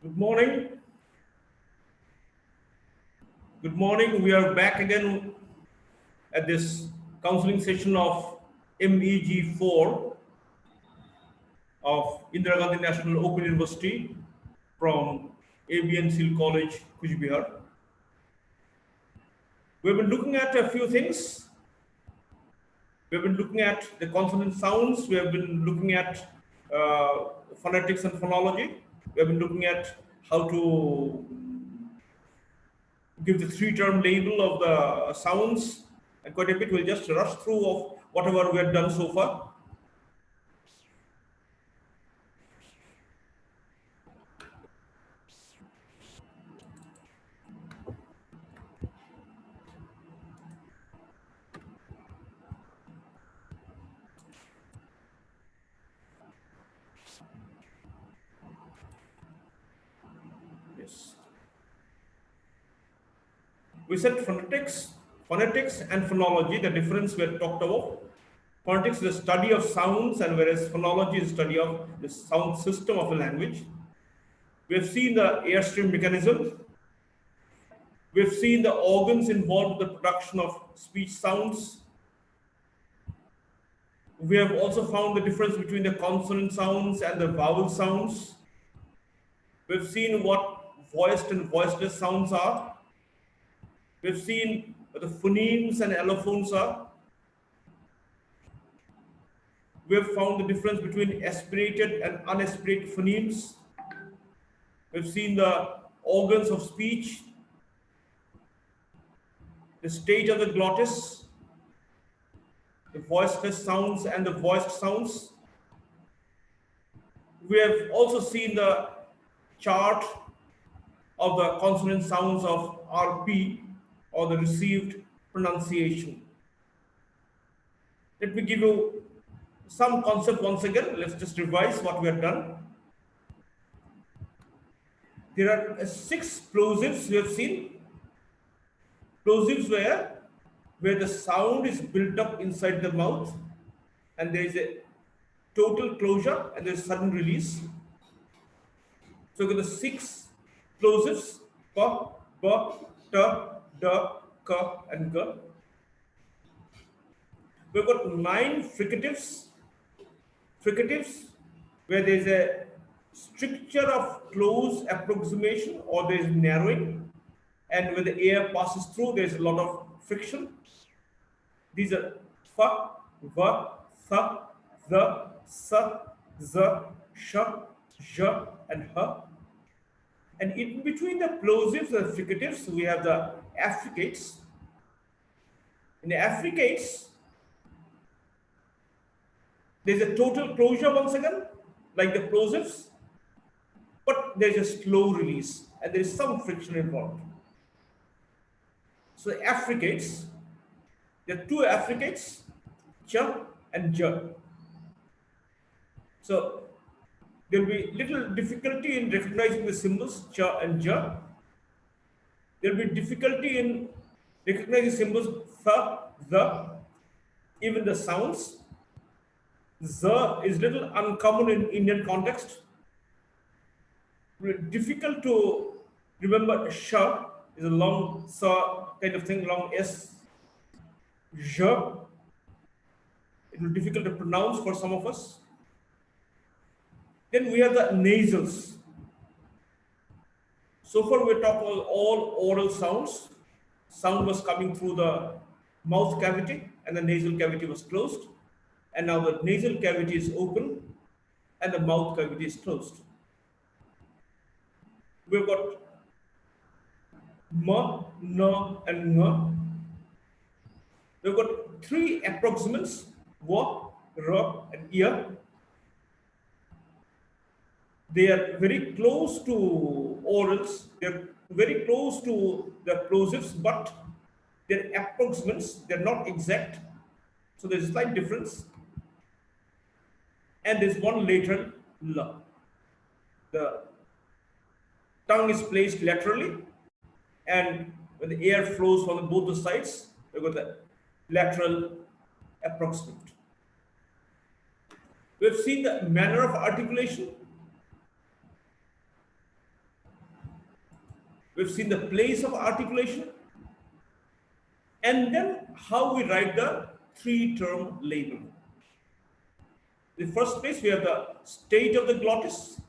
Good morning. Good morning. We are back again at this counseling session of MEG4 of Indira Gandhi National Open University from ABNCL College, Cooch, Behar. We've been looking at a few things. We've been looking at the consonant sounds. We have been looking at phonetics and phonology. We have been looking at how to give the three-term label of the sounds, and quite a bit. We'll just rush through of whatever we have done so far. Yes. We said phonetics and phonology, the difference we had talked about. Phonetics is the study of sounds, and whereas phonology is the study of the sound system of a language. We have seen the airstream mechanism. We have seen the organs involved in the production of speech sounds. We have also found the difference between the consonant sounds and the vowel sounds. We've seen what voiced and voiceless sounds are. We've seen what the phonemes and allophones are. We have found the difference between aspirated and unaspirated phonemes. We've seen the organs of speech, the stage of the glottis, the voiceless sounds and the voiced sounds. We have also seen the chart of the consonant sounds of RP, or the received pronunciation. Let me give you some concept once again. Let's just revise what we have done. There are 6 plosives we have seen. Plosives where the sound is built up inside the mouth, and there is a total closure and there is sudden release. So we got the 6 plosives: pa, ba, ta, da, ka, and ga. We've got 9 fricatives. Fricatives where there is a stricture of close approximation or there is narrowing, and when the air passes through, there is a lot of friction. These are fa, va, tha, the, sa, za, sha, ja, and ha. And in between the plosives and fricatives, we have the affricates. In the affricates, there's a total closure once again, like the plosives, but there's a slow release and there is some friction involved. So the affricates, there are 2 affricates, cha and ja. So there will be little difficulty in recognizing the symbols cha and ja. There will be difficulty in recognizing symbols tha, the, even the sounds. Z is little uncommon in Indian context. Difficult to remember. Sha is a long sa kind of thing, long S. Ja, it will be difficult to pronounce for some of us. Then we have the nasals. So far we talked about all oral sounds. Sound was coming through the mouth cavity and the nasal cavity was closed. And now the nasal cavity is open and the mouth cavity is closed. We've got ma, na, and nga. We've got 3 approximants: wa, ra, and ya. They are very close to orals. They're very close to the plosives, but they're approximants. They're not exact. So there's a slight difference. And there's one lateral la. The tongue is placed laterally, and when the air flows from both the sides, we've got the lateral approximant. We've seen the manner of articulation. We've seen the place of articulation, and then how we write the three-term label. In the first place, we have the state of the glottis,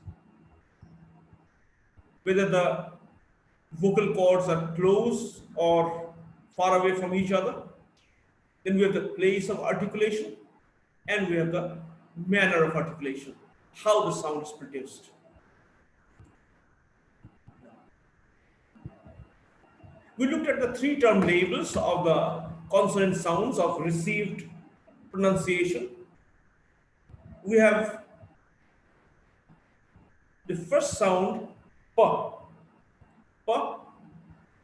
whether the vocal cords are close or far away from each other. Then we have the place of articulation, and we have the manner of articulation, how the sound is produced. We looked at the three-term labels of the consonant sounds of received pronunciation. We have the first sound, p. P.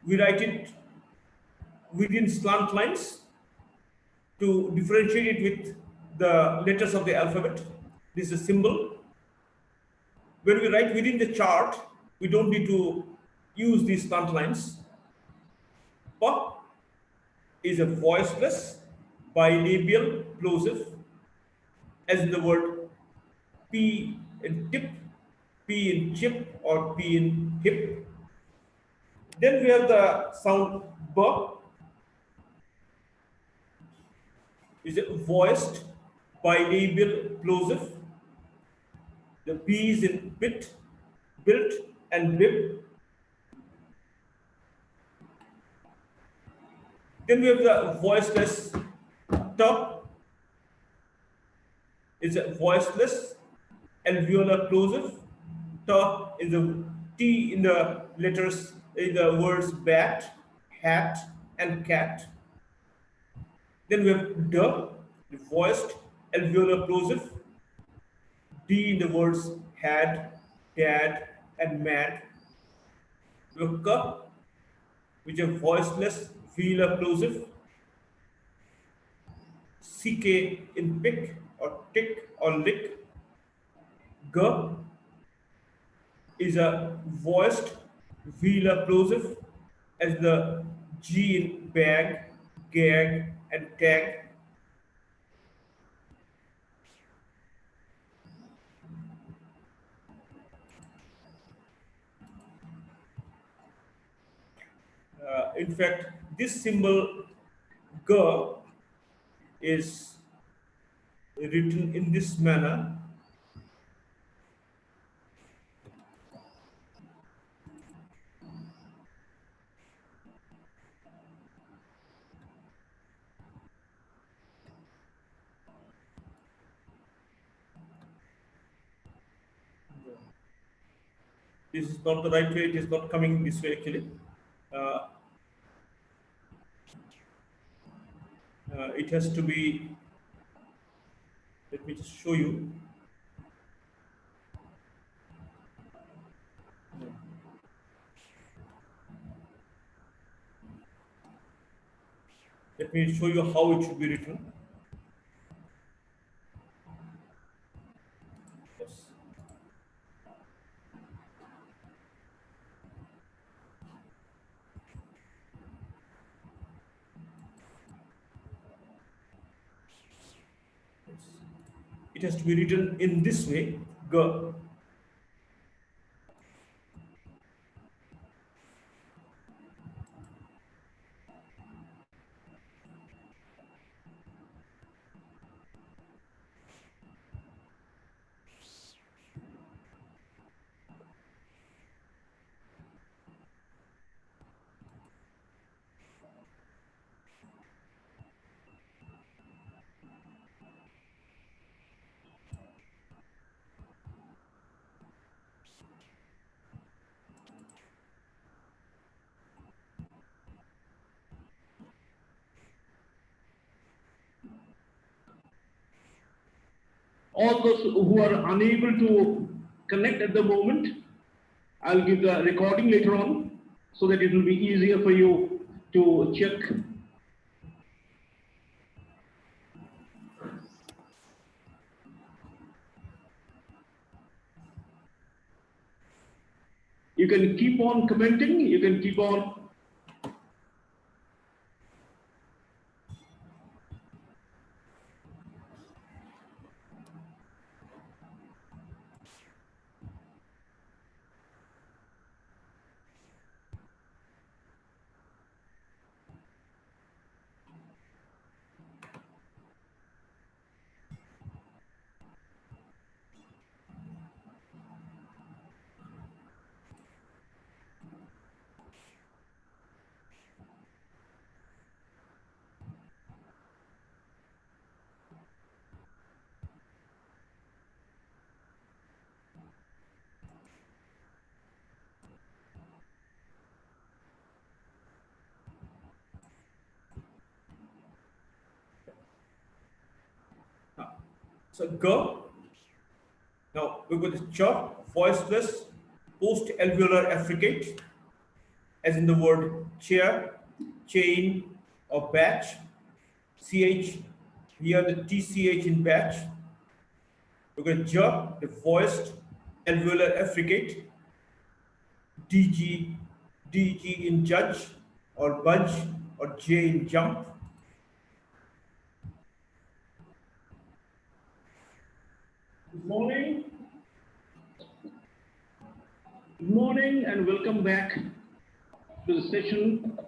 We write it within slant lines to differentiate it with the letters of the alphabet. This is a symbol. When we write within the chart, we don't need to use these slant lines. P is a voiceless bilabial plosive, as in the word P in tip, P in chip, or P in hip. Then we have the sound B, is a voiced bilabial plosive. The B is in bit, built, and bib. Then we have the voiceless T, is a voiceless alveolar plosive. T in the T in the letters in the words bat, hat, and cat. Then we have D, the voiced alveolar plosive. D in the words had, dad, and mad. We have K, which is voiceless velar plosive. CK in pick, or tick, or lick. G is a voiced velar plosive, as the G in bag, gag, and tag. In fact, this symbol G is written in this manner. This is not the right way, it is not coming this way actually. Uh, it has to be, let me just show you. Let me show you how it should be written. Yes. Yes. It has to be written in this way, G. All those who are unable to connect at the moment, I'll give the recording later on so that it will be easier for you to check. You can keep on commenting, you can keep on. So G. Now we go to ch, voiceless, post-alveolar affricate, as in the word chair, chain, or batch. Ch, here the tch in batch. We go to j, the voiced alveolar affricate. Dg, dg in judge, or budge, or j in jump. Good morning. Good morning and welcome back to the session,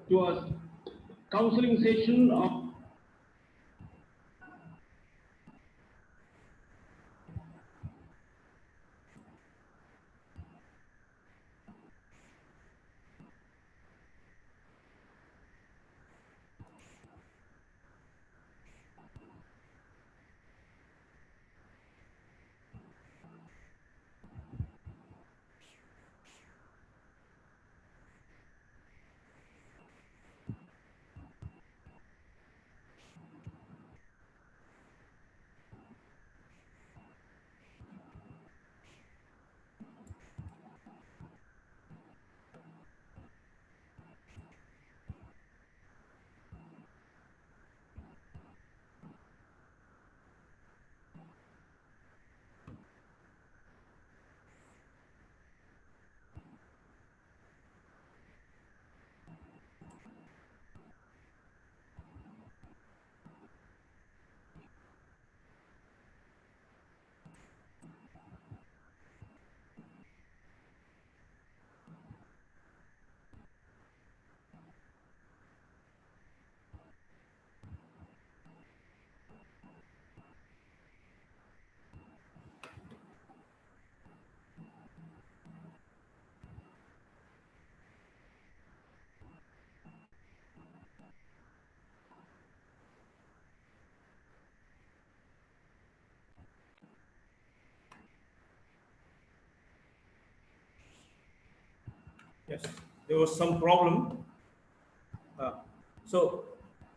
to our counseling session of Yes, there was some problem. So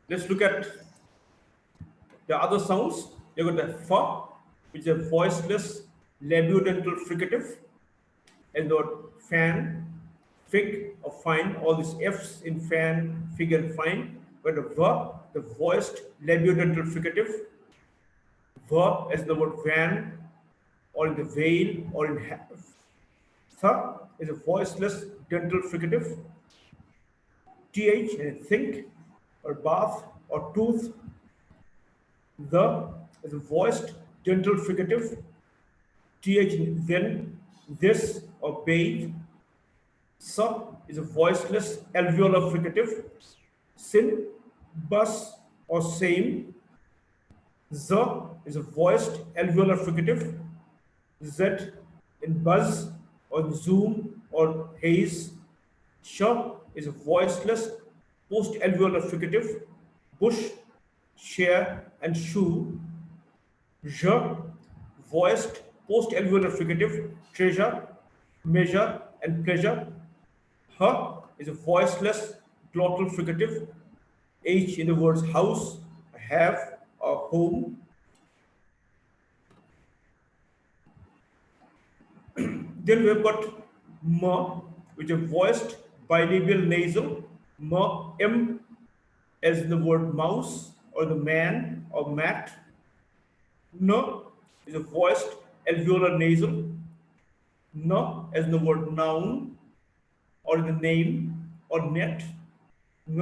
let's look at the other sounds. You got the f, which is a voiceless labiodental fricative, and the word fan, fig, or fine. All these f's in fan, fig, and fine. But the v, the voiced labiodental fricative. V as the word van, or in the veil, or in half. Th is a voiceless dental fricative. Th and think, or bath, or tooth. The is a voiced dental fricative. Th then, this, or bathe. Sa is a voiceless alveolar fricative. Sin, bus, or same. Z is a voiced alveolar fricative. Z in buzz, or zoom, or haze. Sh is a voiceless post-alveolar fricative. Bush, share, and shoe. J, voiced post-alveolar fricative. Treasure, measure, and pleasure. H is a voiceless glottal fricative. H in the words house, have, or home. Then we've got M, which is voiced bilabial nasal. M as in the word mouse, or the man, or mat. N is a voiced alveolar nasal. N as in the word noun, or the name, or net. Ng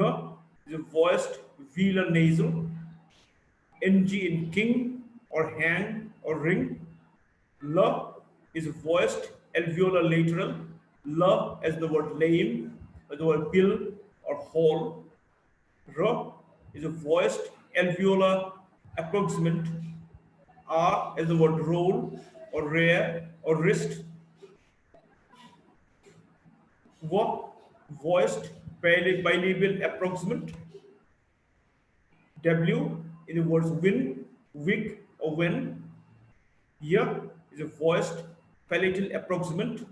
is a voiced velar nasal. Ng in king, or hang, or ring. L is a voiced alveolar lateral. L as the word lame, or the word bill, or hall. R is a voiced alveolar approximant. R as the word roll, or rare, or wrist. W, voiced bilabial approximant. W in the words win, wig, or when. Y is a voiced palatal approximant.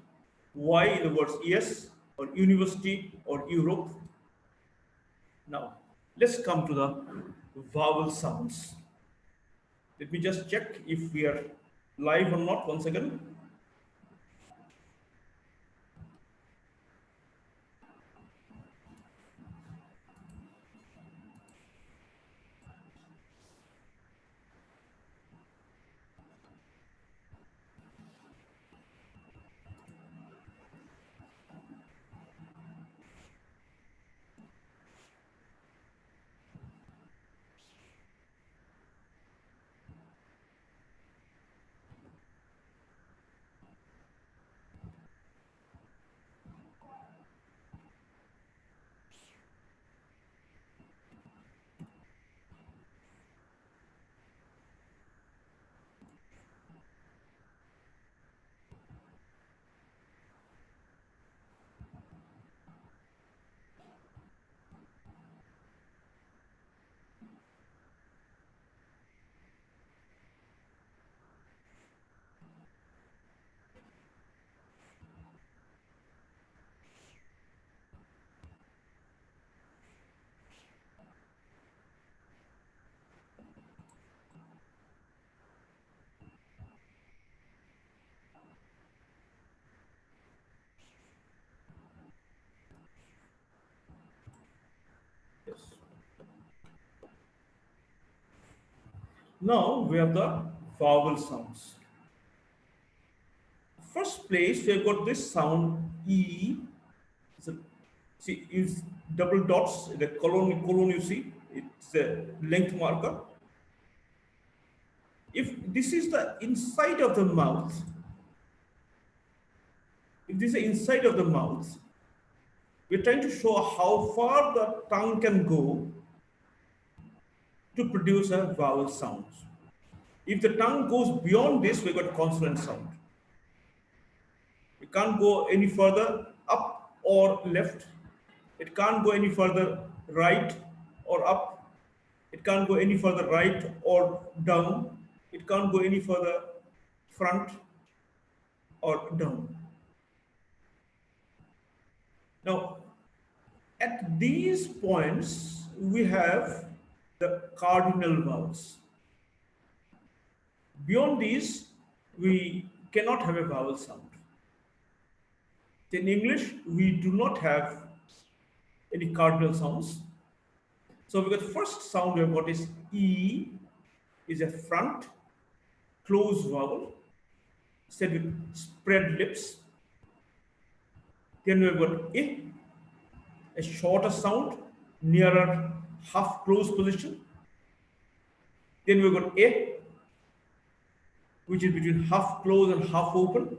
Y in the words yes, or university, or Europe. Now, let's come to the vowel sounds. Let me just check if we are live or not once again. Yes. Now we have the vowel sounds. First place we have got this sound E. So, see, use double dots, the colon you see, it's a length marker. If this is the inside of the mouth, if this is the inside of the mouth, we're trying to show how far the tongue can go to produce a vowel sound. If the tongue goes beyond this, we got consonant sound. It can't go any further up or left. It can't go any further right or up. It can't go any further right or down. It can't go any further front or down. Now, at these points, we have the cardinal vowels. Beyond these, we cannot have a vowel sound. In English, we do not have any cardinal sounds. So we got the first sound we have got is E, is a front closed vowel, said with spread lips. Then we have got I, a shorter sound, nearer half closed position. Then we've got A, which is between half closed and half open.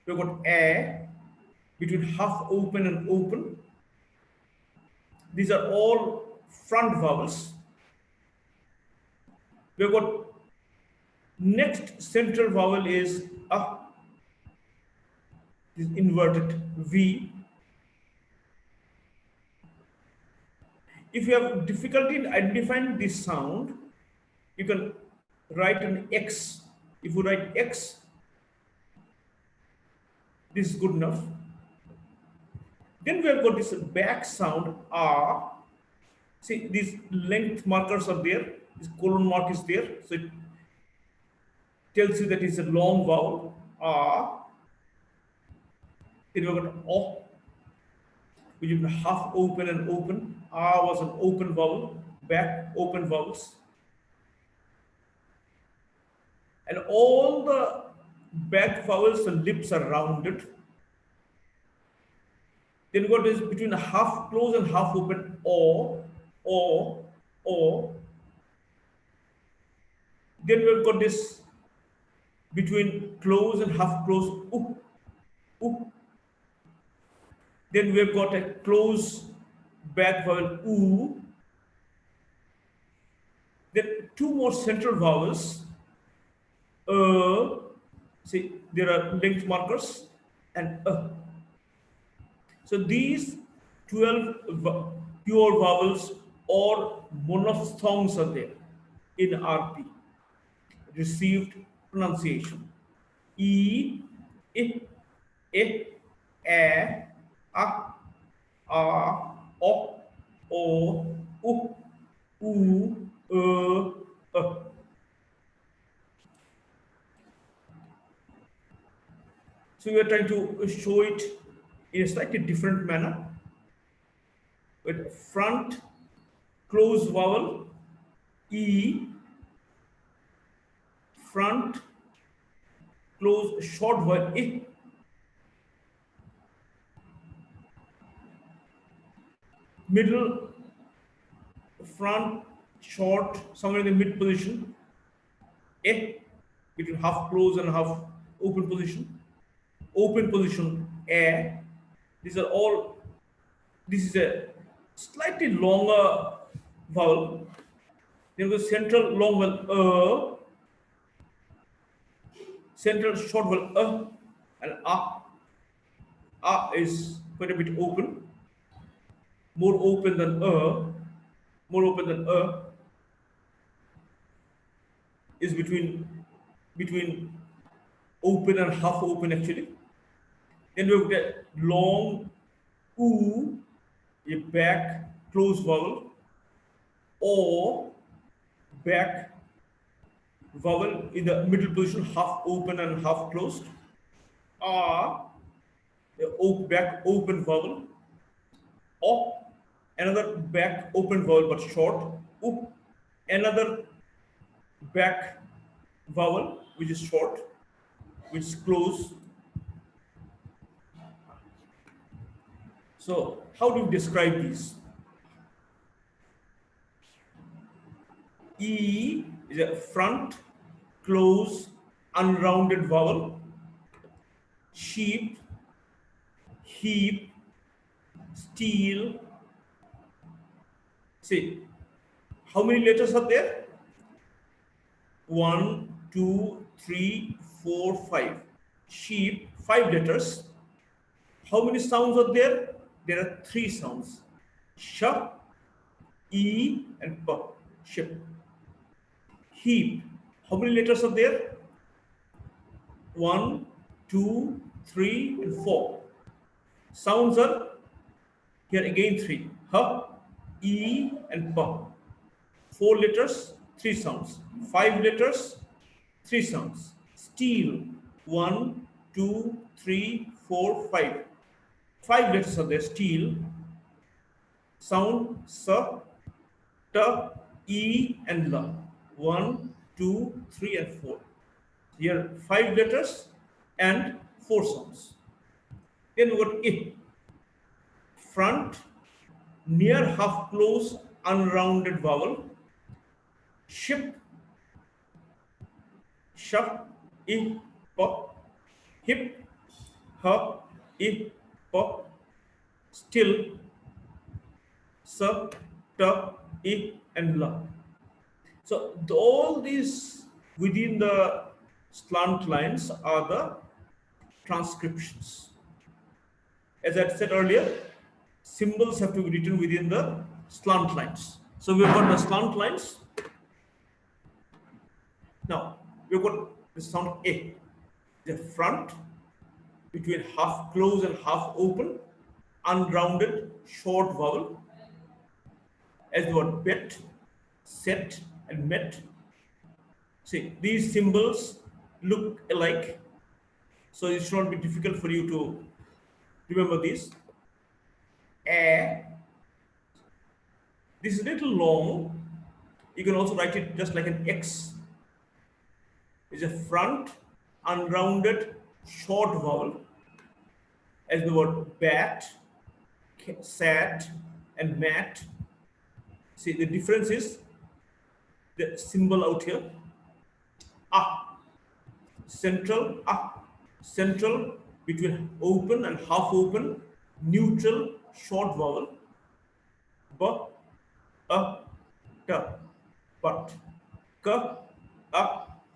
We've got A, between half open and open. These are all front vowels. We've got next central vowel is A, this inverted V. If you have difficulty in identifying this sound, you can write an X. If you write X, this is good enough. Then we have got this back sound R. See, these length markers are there. This colon mark is there. So it tells you that it's a long vowel. R. Then we have got O, which is half open and open. R was an open vowel. Back open vowels. And all the back vowels, the lips are rounded. Then what is between half closed and half open? O. Then we've got this between closed and half closed. U. Then we've got a closed back vowel U. Then two more central vowels. See, there are length markers and So these 12 pure vowels or monophthongs are there in RP. Received pronunciation. E, I, A, O, U, So we are trying to show it in a slightly different manner with front close vowel E, front close short vowel I, middle front short somewhere in the mid position A, between half close and half open position A. These are all, this is a slightly longer vowel. Then the central long vowel central short vowel and is quite a bit open, more open than more open than is between open and half open actually. Then we get long oo, a back close vowel, or back vowel in the middle position, half open and half closed. A back open vowel, or another back open vowel but short. Oop, another back vowel which is short, which is close. So how do you describe these? E is a front close unrounded vowel. Sheep, heap, steel. See, how many letters are there? 1, 2, 3, 4, 5. Sheep, 5 letters. How many sounds are there? There are 3 sounds. Sh, E, and P. Ship. Heap. How many letters are there? 1, 2, 3, and 4. Sounds are here again 3. H, E, and P. 4 letters, 3 sounds. 5 letters, 3 sounds. Steel. 1, 2, 3, 4, 5. 5 letters are there. Steel. Sound S, T, E, and L. 1, 2, 3, and 4. Here 5 letters and 4 sounds. Then we got I. Front, near half close, unrounded vowel. Ship, sh, I, P. Hip, h, I, P. Still, s, t, I, and l. So all these within the slant lines are the transcriptions. As I said earlier, symbols have to be written within the slant lines. So we've got the slant lines. Now we've got the sound A, the front between half close and half open, unrounded short vowel. As the word bet, set, and met. See, these symbols look alike, so it should not be difficult for you to remember these. A. This is a little long. You can also write it just like an X. It's a front, unrounded, short vowel. As the word bat, sat, and mat. See, the difference is the symbol out here. Central, central between open and half open, neutral, short vowel. B, t, but. K,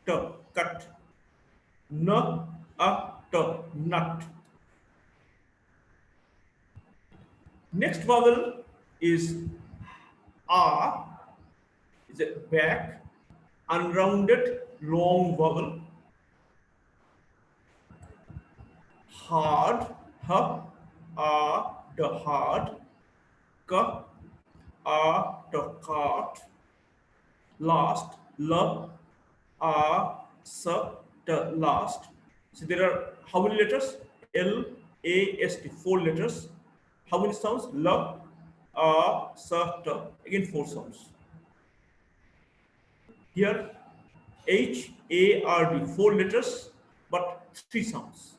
t, cut. N, t, nut. Next vowel is R, is a back, unrounded, long vowel. Hard, h, d, hard. K, d, cart. Last, l, s, t, last. So there are how many letters? L, A, S, T, 4 letters. How many sounds? L, A, S, T. Again 4 sounds. Here H, A, R, D, 4 letters, but 3 sounds.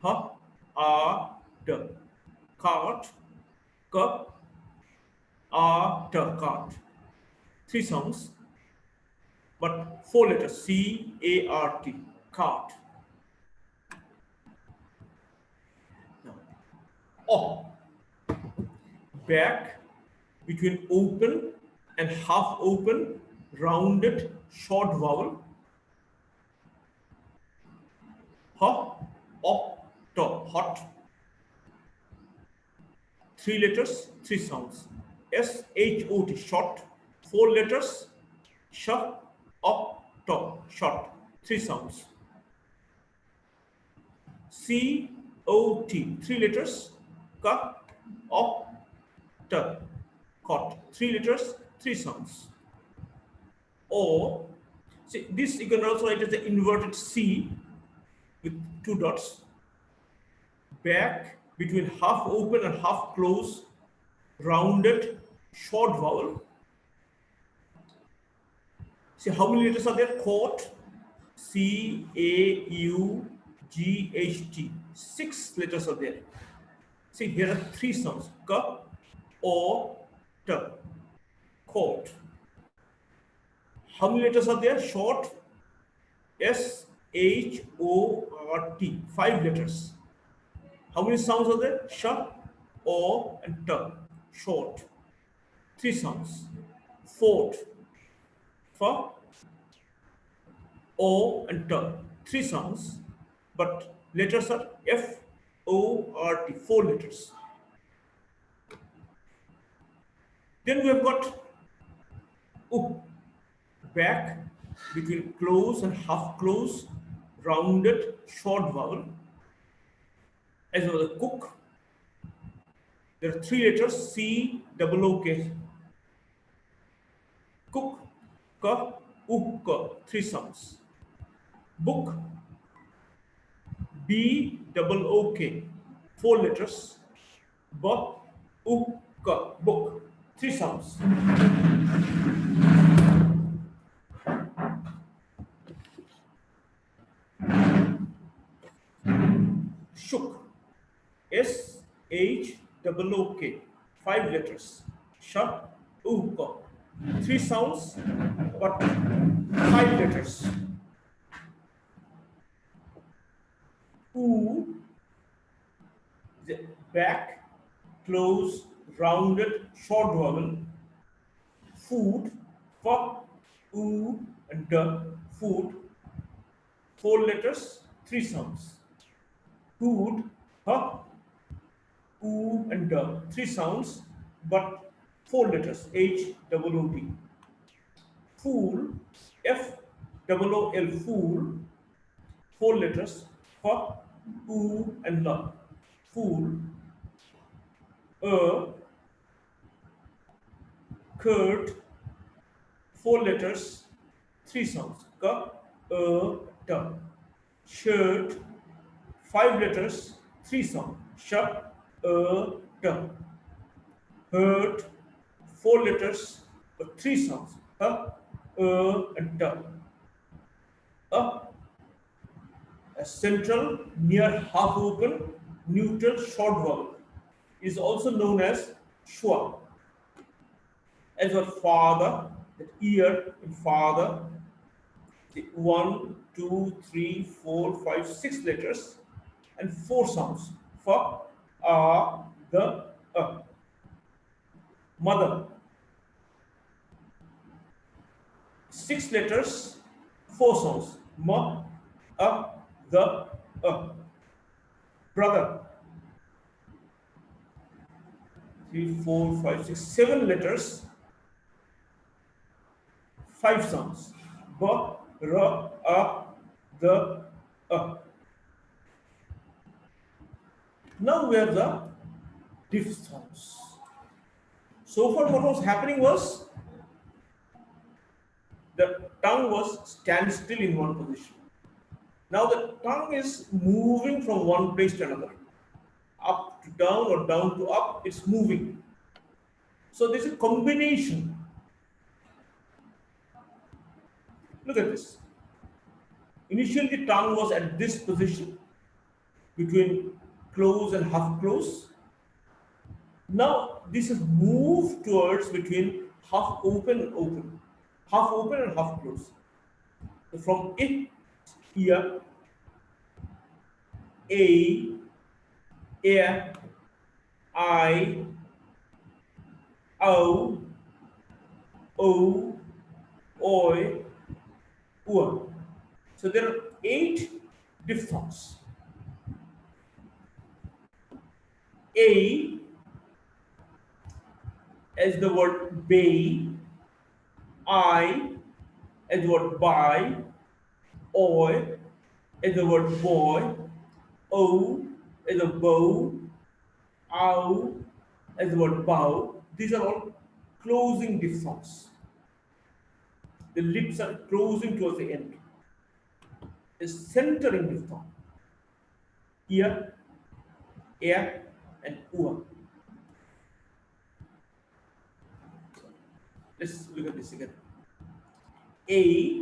H, A, D. Cart, K, A, T, cart. 3 sounds, but 4 letters. C, A, R, T, cart. Now, O, back, between open and half open, rounded, short vowel. H, O, T, hot. 3 letters, 3 sounds. S, H, O, T, short. 4 letters. Sh, O, T, short. 3 sounds. C, O, T, 3 letters. K, O, T, cot. 3 letters, 3 sounds. O, see this you can also write as the inverted C with 2 dots. Back, between half open and half close, rounded, short vowel. See how many letters are there? Court, C, A, U, G, H, T. 6 letters are there. See, here are 3 sounds. K, O, T. Court. How many letters are there? Short. S, H, O, R, T. 5 letters. How many sounds are there? Sh, O, and T. Short. 3 sounds. Fort. F, O, and T. 3 sounds. But letters are F, O, R, T. 4 letters. Then we have got U. Back, between close and half close, rounded, short vowel. As well as cook. There are 3 letters, C, double O, K. Cook, K, U, K. 3 sounds. Book, B, double O, K. 4 letters. B, U, K. Book. 3 sounds. Shook, S, H, double O, K. 5 letters. Sh, U, K. 3 sounds, but 5 letters. U, the back, close, rounded, short vowel. Food, F, U, and D. Food. 4 letters, 3 sounds. Food, H, U, and D. 3 sounds, but 4 letters. H, double O, T. Fool, F, double O, L. Fool. 4 letters. F, U, and L. Fool. Curd. 4 letters. 3 sounds. K, T. Shirt. 5 letters. 3 sounds. Sh, T. Hurt. 4 letters, but 3 sounds. And T. A central, near half open, neutral, short vowel is also known as schwa. As well, father, that ear in father. 1, 2, 3, 4, 5, 6 letters and 4 sounds. F, A, the, A. Mother. 6 letters, 4 sounds. M, A, the, A. Brother. 3, 4, 5, 6, 7 letters, 5 sounds. B, R, A, the, A. Now we have the diphthongs. So far what was happening was the tongue was stand still in one position. Now the tongue is moving from one place to another, up to down or down to up, it's moving. So there's a combination. Look at this. Initially the tongue was at this position between close and half close. Now this has moved towards between half open and open, half open and half close. So from it here, a, I, o, oi, ua. So there are 8 diphthongs. A as the word bay, I as the word by, oi as the word boy, o as a bow, ow as the word bow. These are all closing diphthongs. The lips are closing towards the end. A centering diphthong. Ear, air, and ua. Let's look at this again. A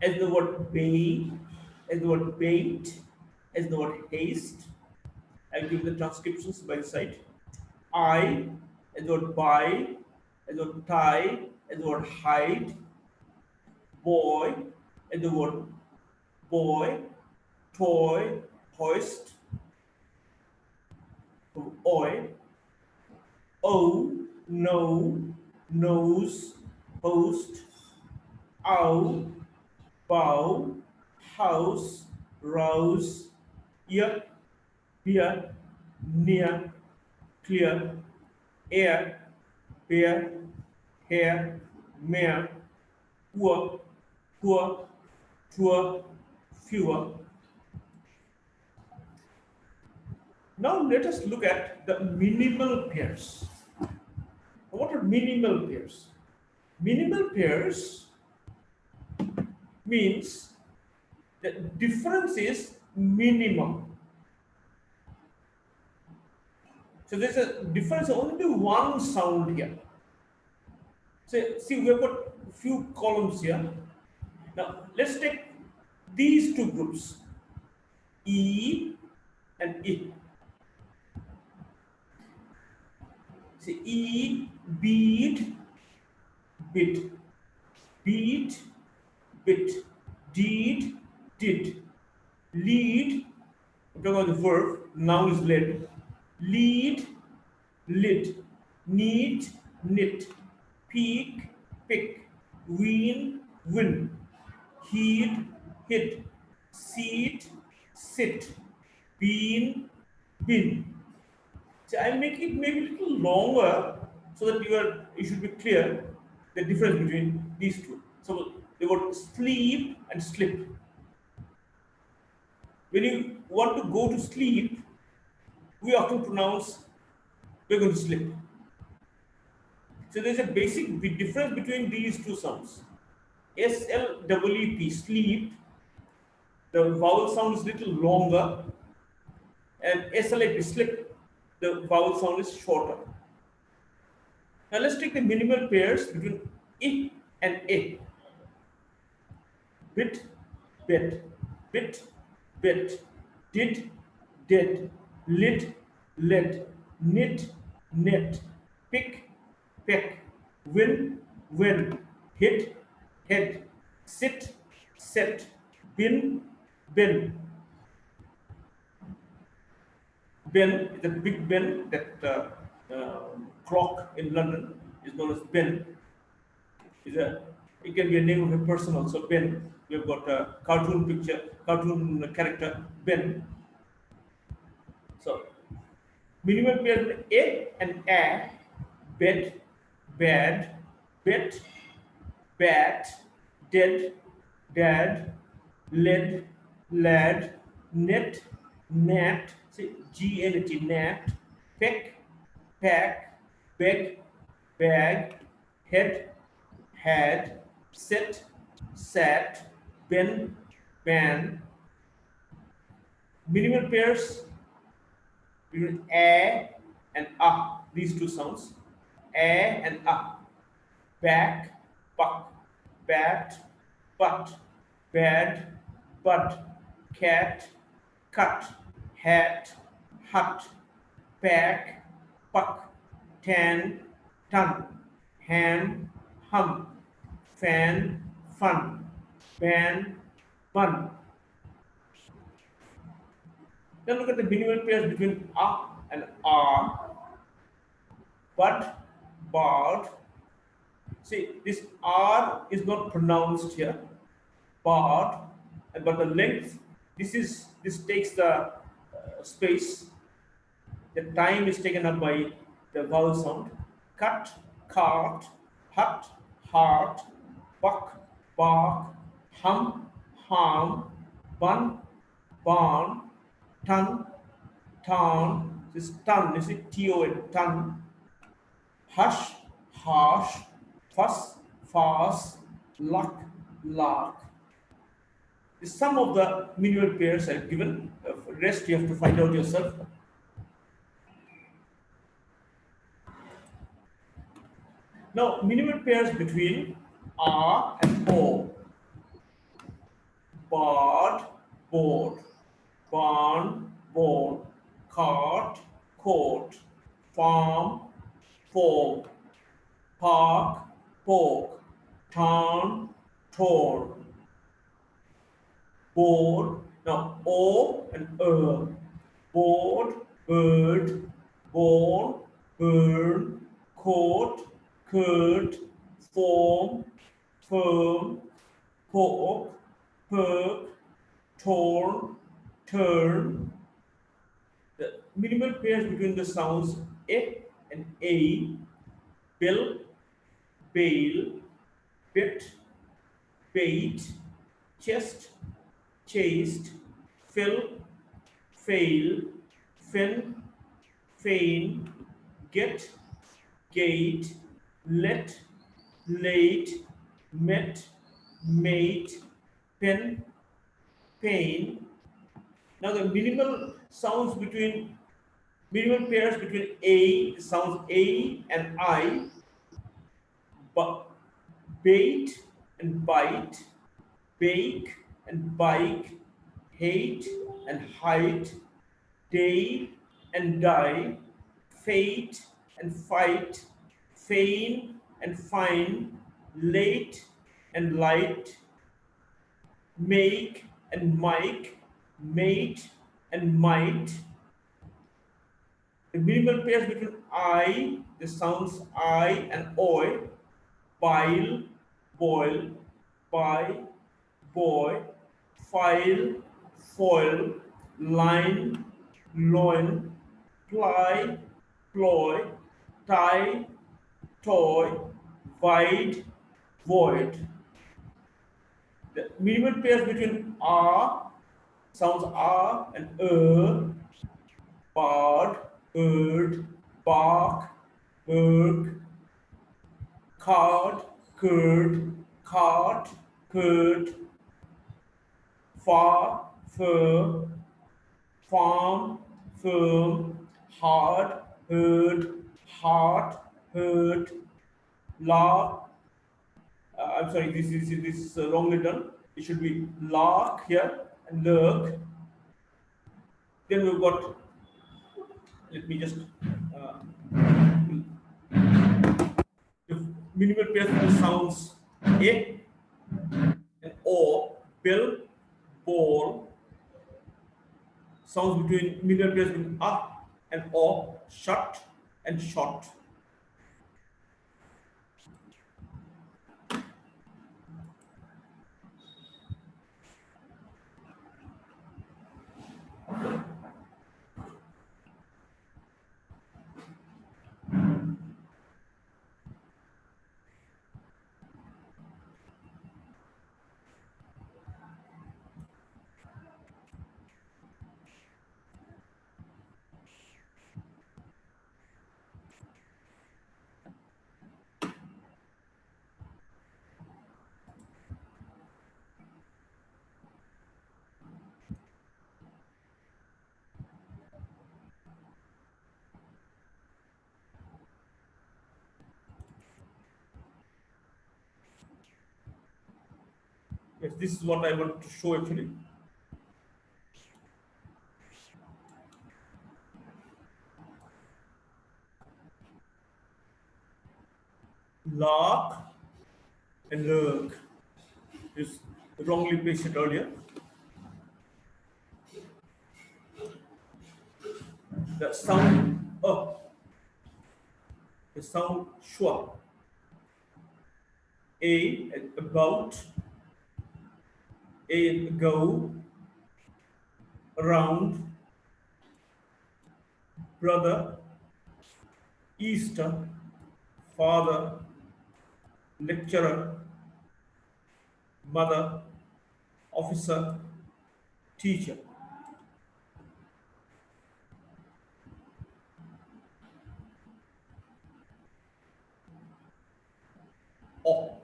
as the word bay, as the word bait, as the word haste. I'll give the transcriptions by the side. I as the word buy, as the word tie, as the word hide. Boy as the word boy, toy, hoist. Oi, oh, no, nose, host. Ow, bow, house, rouse. Ear, beer, near, clear. Air, bear, hair, mare. Poor, poor, tour, fewer. Now let us look at the minimal pairs. What are minimal pairs? Minimal pairs means the difference is minimum. So there's a difference, only one sound here. So see, we have got a few columns here. Now let's take these two groups, E and I. See, E, beat, bit, beat, bit, deed, did, lead. I'm talking about the verb, now is led. Lead, lid, need, knit, peak, pick, wean, win, heed, hid, seat, sit, bean, bin. So I'll make it maybe a little longer so that you should be clear the difference between these two. So the word sleep and slip. When you want to go to sleep, we often pronounce we're going to slip. So there's a basic difference between these two sounds. S-L-E-E-P, sleep, the vowel sound is little longer, and S-L-I-P, slip, the vowel sound is shorter. Now let's take the minimal pairs between I and A. Bit, bet, bit, bet, did, dead, lid, led, knit, net, pick, peck, win, win, hit, head, sit, set, bin, bin. Ben is a big Ben, that clock in London is known as Ben. It can be a name of a person also, Ben. We have got a cartoon picture, cartoon character, Ben. So, minimum pair A and A, bed, bad, bet, bat, dead, dad, led, lad, net, nat, say G-N-T, nat, peck, pack, beg, bag, head, had, set, sat, been, pan. Minimal pairs between a and these two sounds, a and back, buck, bat, butt, bad, bud, cat, cut, hat, hut, pack, puck, tan, ton, hand, hum, fan, fun, ban, bun. Then look at the minimal pairs between and r. Bud, bard. See, this r is not pronounced here. Bard, but the length. This takes the space. The time is taken up by the vowel sound. Cut, cart, hut, heart, buck, bark, hum, harm, bun, barn, ton, town. This ton, is it ton? Ton. Hush, harsh, fuss, farce, luck, lark. Some of the minimal pairs I've given. Rest you have to find out yourself. Now, minimal pairs between R and O. Bard, board. Barn, born. Cart, court. Farm, fork. Park, pork. Town, torn. Board, now O and board, bird, born, burn, court, curd, form, firm, pork, perk, torn, turn. The minimal pairs between the sounds E and A, bill, bail, bit, bait, chest, chased, fill, fail, fin, feign, get, gate, let, late, met, mate, pen, pain. Now the minimal pairs between A, sounds A and I, but bait and bite, bake and bike, hate and height, day and die, fate and fight, feign and fine, late and light, make and mike, mate and might. The minimal pairs between I, the sounds I and oi, bile, boil, buy, boy, file, foil, line, loin, ply, ploy, tie, toy, wide, void. The minimal pairs between R, sounds R and bard, bird, bark, berg, card, curd, cart, curd, far, fur, farm, firm, hard, herd, heart, herd, lark. I'm sorry, this is wrongly done. It should be lark here and lurk. Then we've got, let me just, the minimal pairs of the sounds A and O, bill, ball, sounds between minimal pairs between and O, shut and shot. Yes, this is what I want to show actually. Lark and lurk is wrongly pasted earlier. The sound the sound schwa. A about, a go, around, brother, Easter, father, lecturer, mother, officer, teacher. O,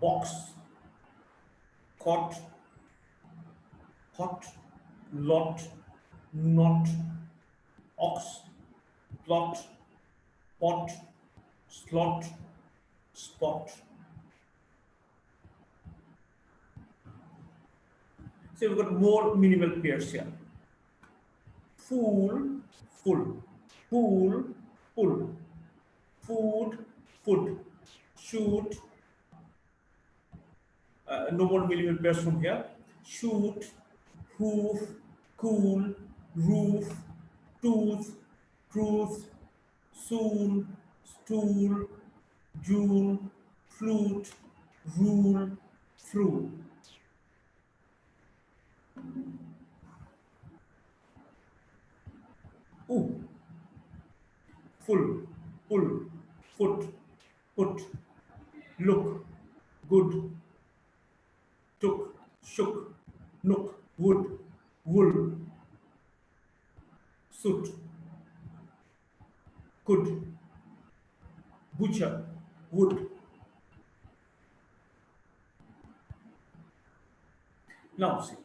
box, cot, hot, lot, not, ox, plot, pot, slot, spot. So we've got more minimal pairs here. Fool, full, pool, pull, food, foot, shoot. No more minimal pairs from here. Shoot, hoof, cool, roof, tooth, truth, soon, stool, June, flute, rule, through. Ooh, full, pull, foot, put, look, good, took, shook, nook, wood, wool, soot, could, butcher, wood. Now see,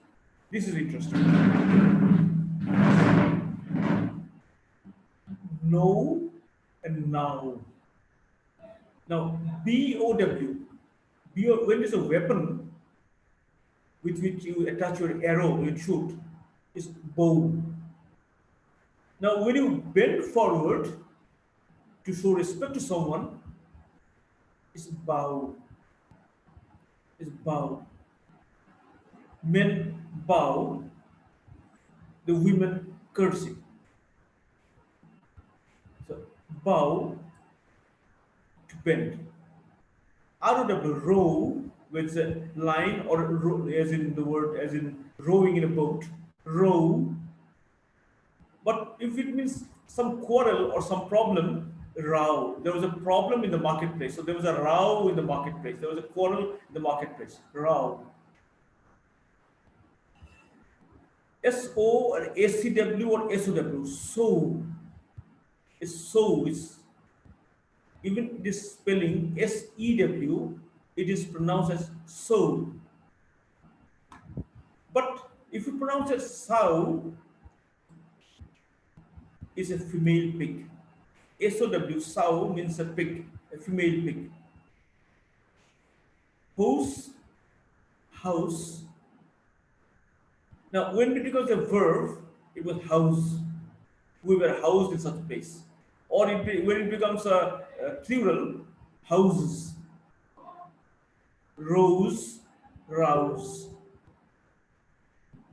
this is interesting. No and now. Now, BOW, when there's a weapon with which you attach your arrow, you shoot, is bow. Now, when you bend forward to show respect to someone, it's bow. It's bow. Men bow, the women curtsy. So, bow to bend. ROW, row, with a line, or row, as in the word, as in rowing in a boat, row. But if it means some quarrel or some problem, row. There was a problem in the marketplace. So there was a row in the marketplace. There was a quarrel in the marketplace. Row. SO or ACW or SOW. So. Is even this spelling SEW, it is pronounced as so. But if you pronounce it sow, it's a female pig. SOW, sow, means a pig, a female pig. House, house. Now, when it becomes a verb, it was house. We were housed in such a place. Or when it becomes a plural, houses. Rose, rouse.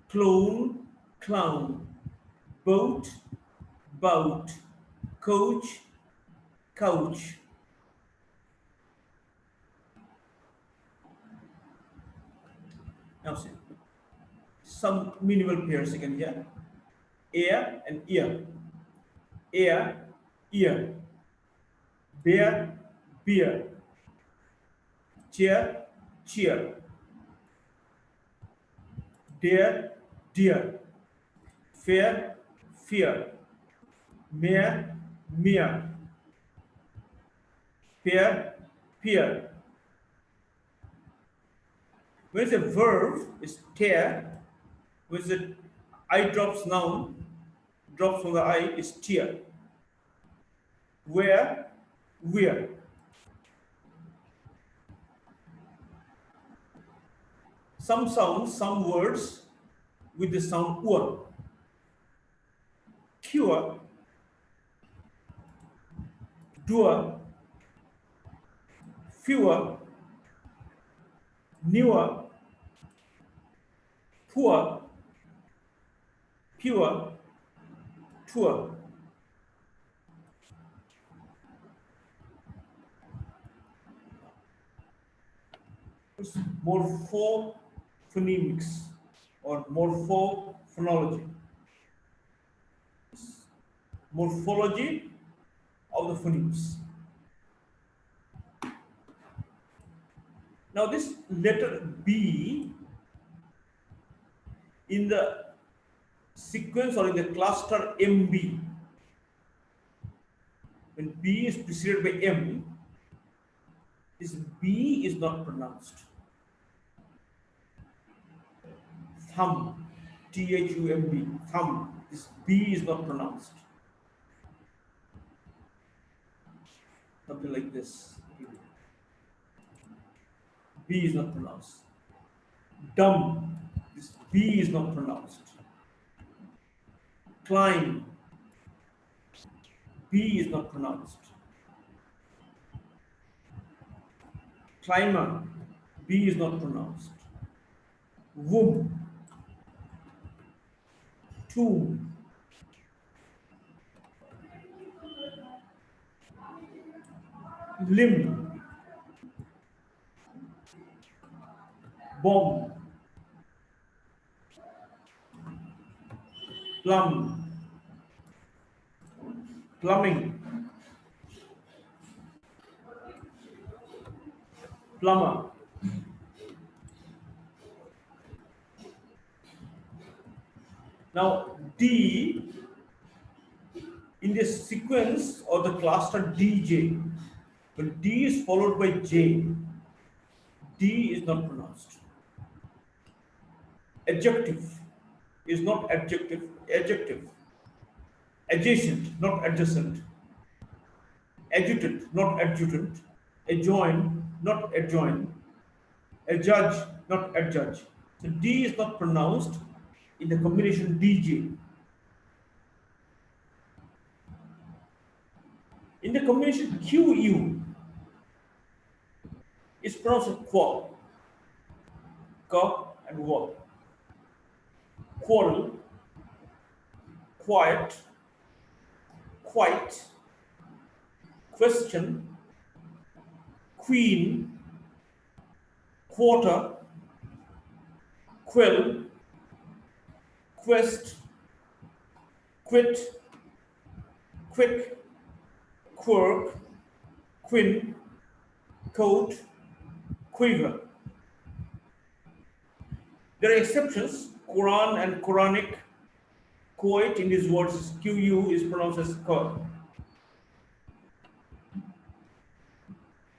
Clone, clown. Boat, bout. Coach, couch. Now see, some minimal pairs again here. Air and ear. Air, ear. Bear, beer. Chair, cheer. Dare, dear. Fair, fear. Mare, mere. Pair, peer. When it's a verb, it's tear. When it's a eye drops noun, drops from the eye, is tear. Wear, wear. some sounds, some words with the sound ur. Cure, doer, fewer, newer, poor, pure, tour. It's morphophonemics or morphophonology. Morphology of the phonemes. Now this letter B in the sequence or in the cluster MB, when B is preceded by M, this B is not pronounced. Thumb, Thumb, thumb, this B is not pronounced. Something like this. B is not pronounced. Dumb, this B is not pronounced. Climb, B is not pronounced. Climber, B is not pronounced. Womb, tomb, limb, bomb, plum, plumbing, plumber. Now D in this sequence or the cluster DJ, when D is followed by J, D is not pronounced. Adjective is not adjective, adjective. Adjacent, not adjacent. Adjutant, not adjutant. Adjoin, not adjoin. Adjudge, not adjudge. So D is not pronounced in the combination DJ. In the combination QU, it's pronounced as qual. Ka and wal. Quarrel, quiet, quite, question, queen, quarter, quill, quest, quit, quick, quirk, quin, coat, quiver. There are exceptions. Quran and Quranic, quote in these words, QU is pronounced as Q.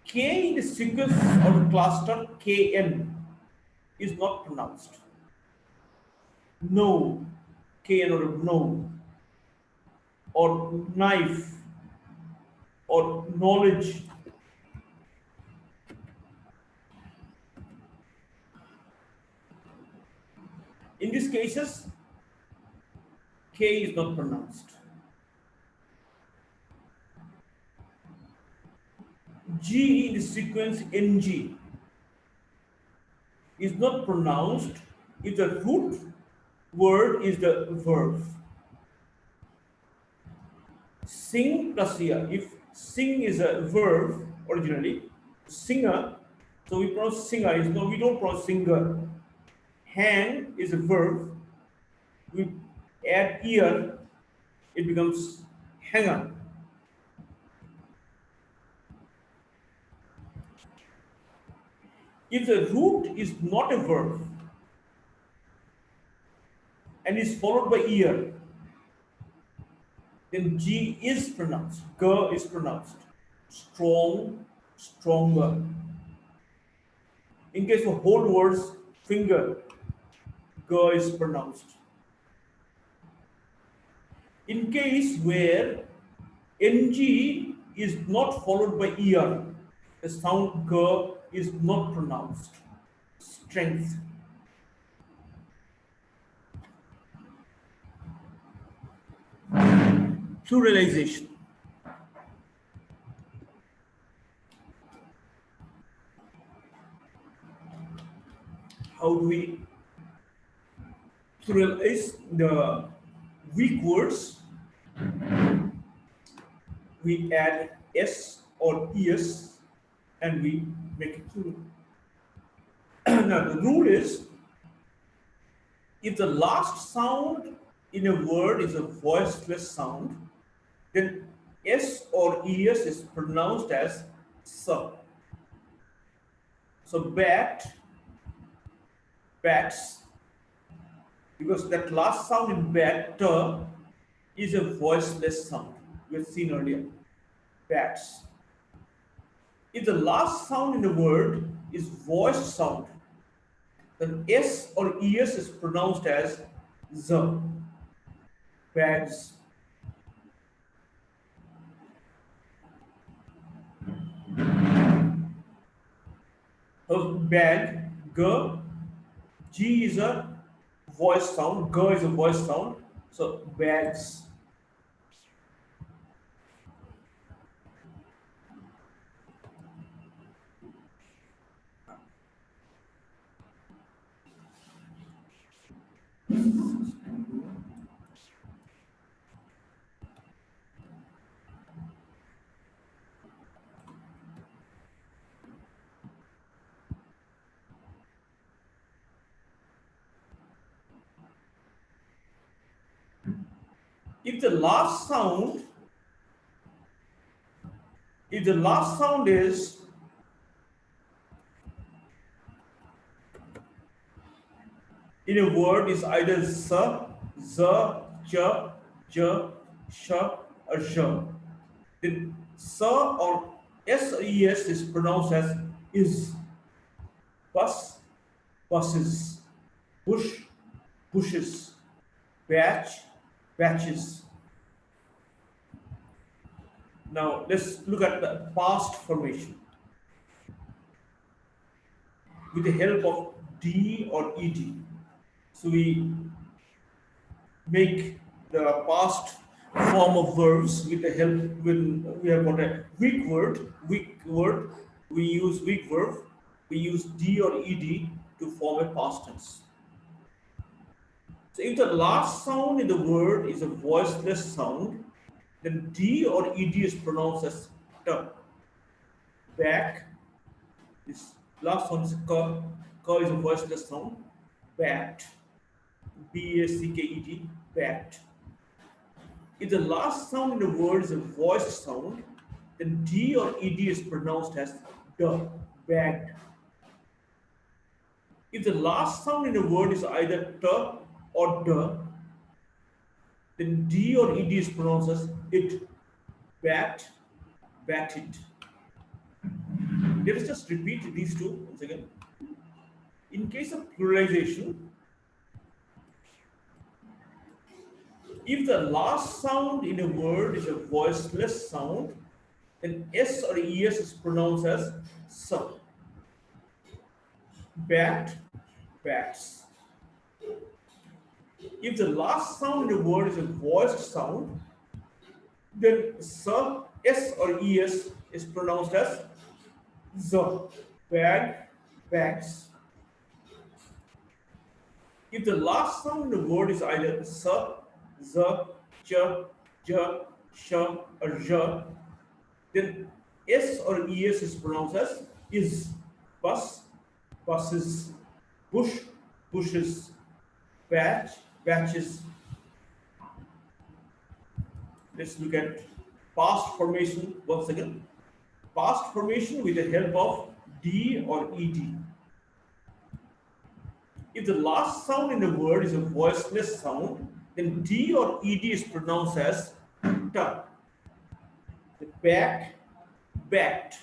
K in the sequence or the cluster KN is not pronounced. No, KN or no, or knife, or knowledge. In these cases, K is not pronounced. G in the sequence NG is not pronounced if the root word is the verb. Sing plus here. If sing is a verb originally, singer, so we pronounce singer. No, we don't pronounce singer. Hang is a verb. We add ear, it becomes hanger. If the root is not a verb and is followed by ear, then G is pronounced. G is pronounced. Strong, stronger. In case of whole words, finger, G is pronounced. In case where NG is not followed by ear, the sound G is not pronounced. Strength, pluralization. How do we pluralize the weak words? We add s or es and we make it plural. Now the rule is, if the last sound in a word is a voiceless sound, then s or es is pronounced as s. So bat, bats, because that last sound in bat is a voiceless sound. We have seen earlier. Bats. If the last sound in a word is voiced sound, then s or es is pronounced as z. Bags. So bag, g, g is a voice sound, g is a voice sound. So bags. If the last sound, if the last sound is in a word is either s, z, ch, j, sh, or sh, then s or s or es is pronounced as is. Bus, buses, bush, bushes, batch, batches. Now let's look at the past formation with the help of d or ed. So we make the past form of verbs with the help when we have got a weak word, we use weak verb, we use d or ed to form a past tense. So if the last sound in the word is a voiceless sound, then d or ed is pronounced as t. Back, this last one is k, k is a voiceless sound. Bat, b-a-c-k-e-t, bat. If the last sound in the word is a voiced sound, then d or ed is pronounced as d, bagged. If the last sound in a word is either t or d, then d or ed is pronounced as it, bat, batted. Let us just repeat these two once again. In case of pluralization, if the last sound in a word is a voiceless sound, then s or es is pronounced as s. Bat, bats. If the last sound in a word is a voiced sound, then s or es is pronounced as z. Bag, bags. If the last sound in a word is either s, z, ch, j, sh, or j, then s or es is pronounced as is. Bus, buses, bush, bushes, batch, batches. Let's look at past formation once again. Past formation with the help of d or ed. If the last sound in a word is a voiceless sound, then d or ed is pronounced as t. The back, backed.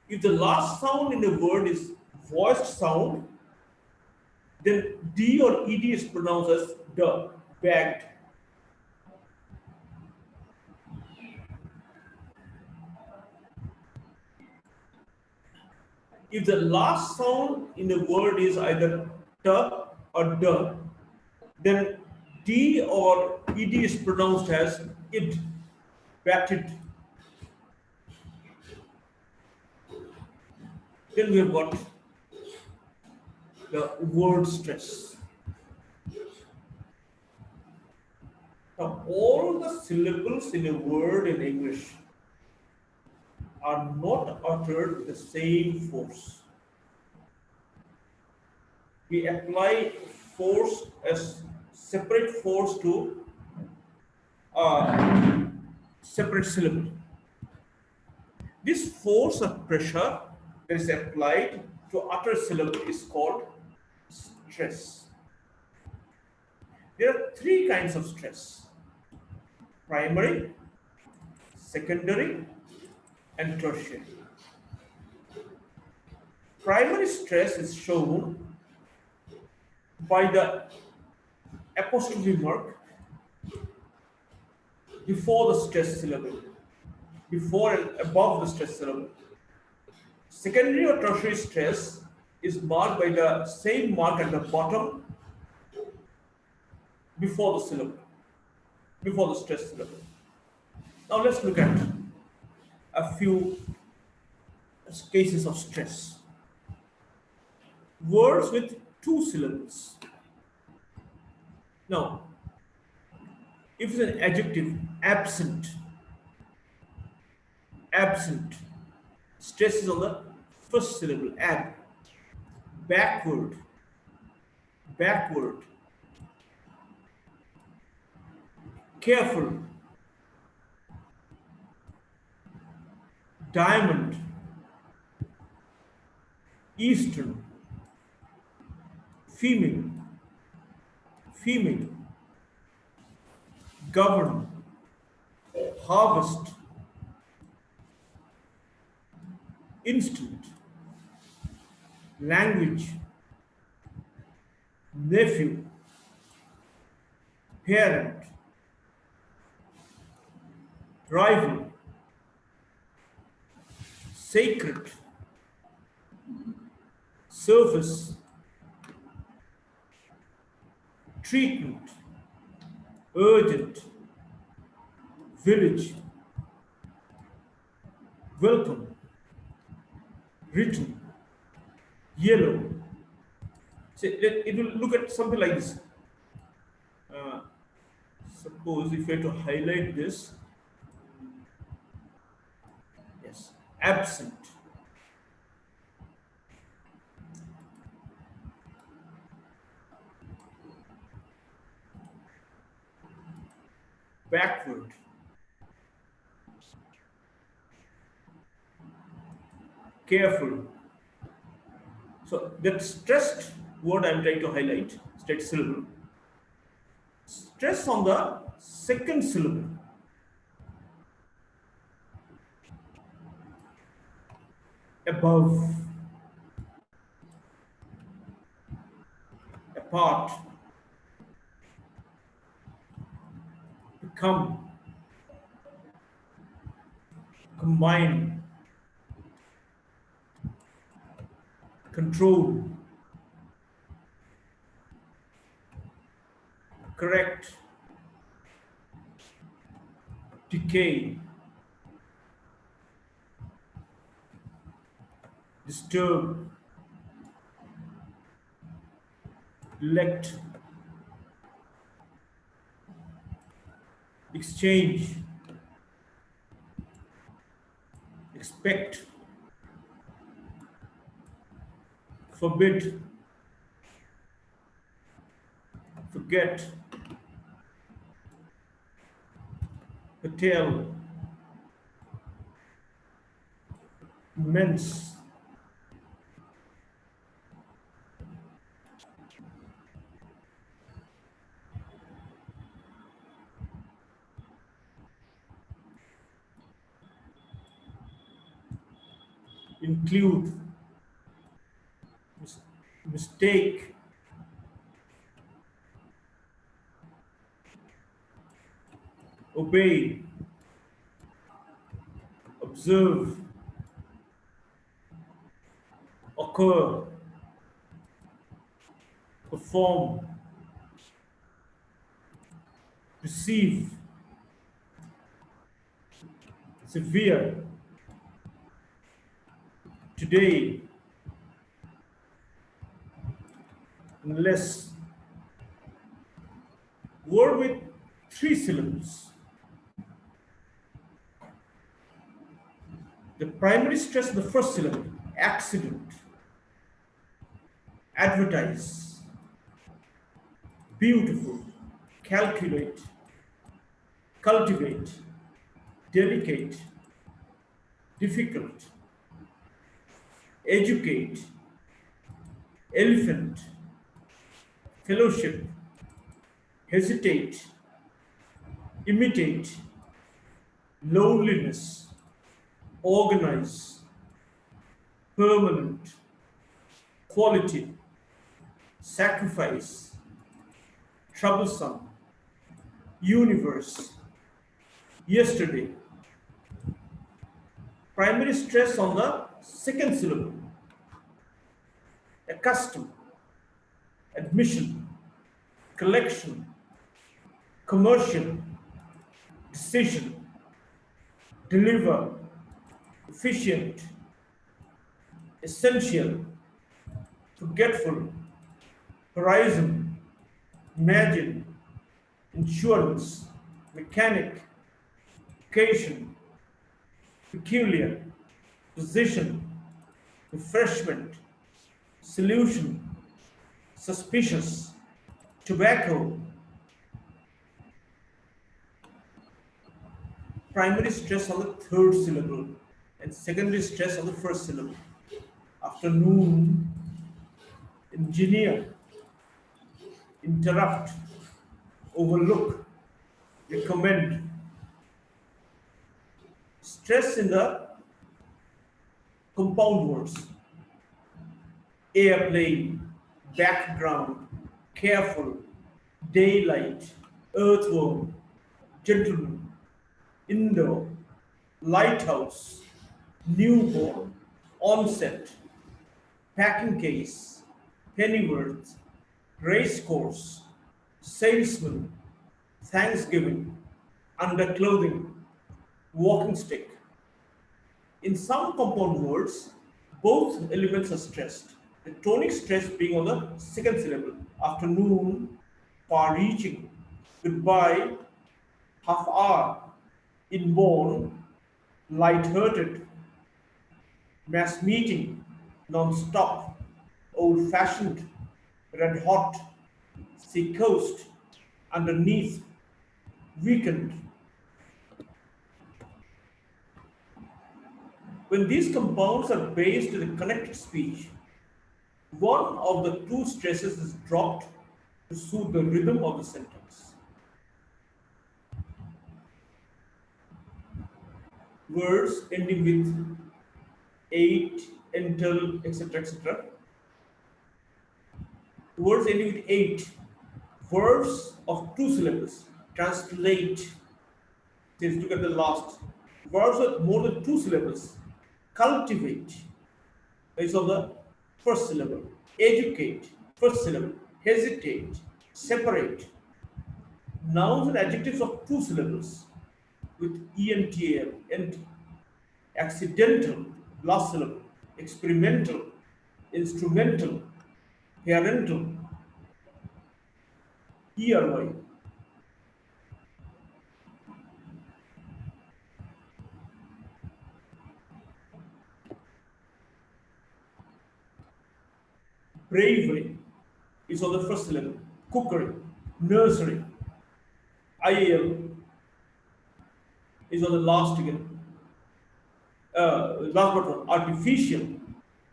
If the last sound in a word is voiced sound, then d or ed is pronounced as d, bagged. If the last sound in a word is either t or d, then d or ed is pronounced as id, batted. Then we have got the word stress. Now, all the syllables in a word in English are not uttered with the same force. We apply force as separate force to a separate syllable. This force of pressure that is applied to utter syllable is called stress. There are three kinds of stress: primary, secondary, and tertiary. Primary stress is shown by the apostrophe mark before the stress syllable, before and above the stress syllable. Secondary or tertiary stress is marked by the same mark at the bottom before the syllable, before the stress syllable. Now let's look at a few cases of stress. Words with two syllables. Now, if it's an adjective, absent, absent, stress is on the first syllable, ab. Backward, backward. Careful, diamond, eastern, female, female, govern, harvest, instant, language, nephew, parent, rival, sacred, surface, treatment, urgent, village, welcome, written, yellow. So it will look at something like this. Suppose if I were to highlight this, yes, absent. Backward. Careful. So that stressed word I'm trying to highlight, stressed syllable. Stress on the second syllable. Above. Apart. Become. Combine. Control. Correct. Decay. Disturb. Elect. Exchange. Expect. Forbid. Forget. Hotel. Immense. Include. Mistake. Obey. Observe. occur, perform, receive, severe, today, unless. Word with 3 syllables. The primary stress of the first syllable, accident, advertise, beautiful, calculate, cultivate, delicate, difficult, educate, elephant, fellowship, hesitate, imitate, loneliness, organize, permanent, quality, sacrifice, troublesome, universe, yesterday. Primary stress on the second syllable, accustom, admission, collection, commercial, decision, deliver, efficient, essential, forgetful, horizon, imagine, insurance, mechanic, occasion, peculiar, position, refreshment, solution, suspicious, tobacco. Primary stress on the third syllable and secondary stress on the first syllable. Afternoon, engineer, interrupt, overlook, recommend. Stress in the compound words. Airplane, background, careful, daylight, earthworm, gentleman, indoor, lighthouse, newborn, onset, packing case, pennyworth, racecourse, salesman, Thanksgiving, underclothing, walking stick. In some compound words, both elements are stressed. The tonic stress being on the second syllable. Afternoon, far-reaching, goodbye, half hour, inborn, light-hearted, mass meeting, non-stop, old-fashioned, red-hot, sea coast, underneath, weekend. When these compounds are based in the connected speech, one of the two stresses is dropped to suit the rhythm of the sentence. Words ending with 8, until, etc., etc. Words ending with 8. Verbs of 2 syllables. Translate. Let's look at the last. Verbs with more than 2 syllables. Cultivate is of the first syllable. Educate, first syllable. Hesitate, separate. Nouns and adjectives of 2 syllables with ENTAL, ent. Accidental, last syllable. Experimental, instrumental, parental, ERY. Bravery is on the first syllable. Cookery, nursery. IAL is on the last again. Last but one. Artificial,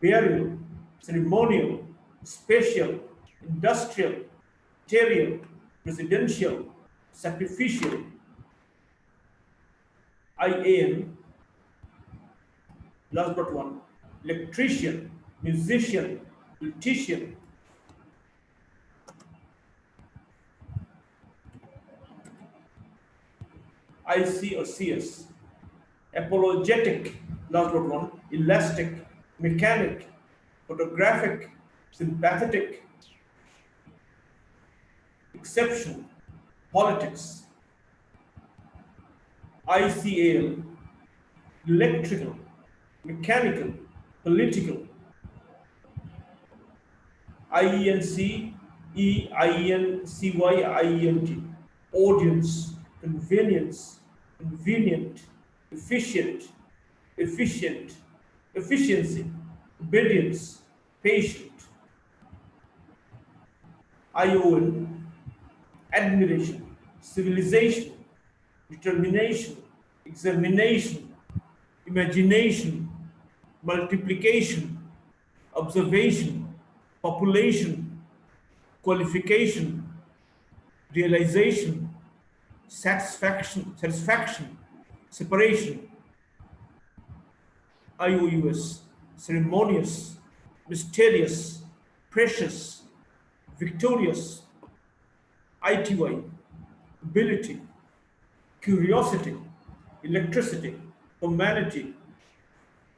burial, ceremonial, spatial, industrial, material, residential, sacrificial. IAN, last but one. Electrician, musician, politician. IC or CS. Apologetic, last but one. Elastic, mechanic, photographic, sympathetic, exception, politics, ICAL, electrical, mechanical, political, IENC, EINCYIENT, audience, convenience, convenient, efficient, efficient, efficiency, obedience, patient, ION, admiration, civilization, determination, examination, imagination, multiplication, observation, population, qualification, realization, satisfaction, separation, IOUS, ceremonious, mysterious, precious, victorious, ITY, ability, curiosity, electricity, humanity,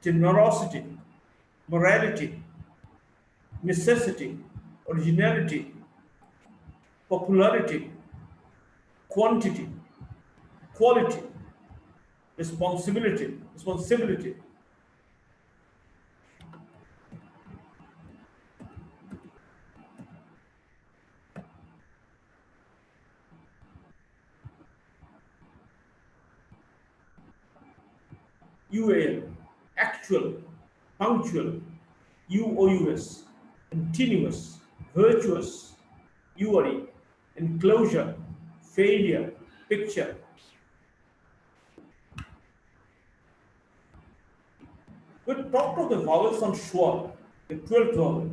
generosity, morality, necessity, originality, popularity, quantity, quality, responsibility, UAL, actual, punctual, UOUS, continuous, virtuous, URE, enclosure, failure, picture. We'll talk of the vowels on schwa, the 12th vowel.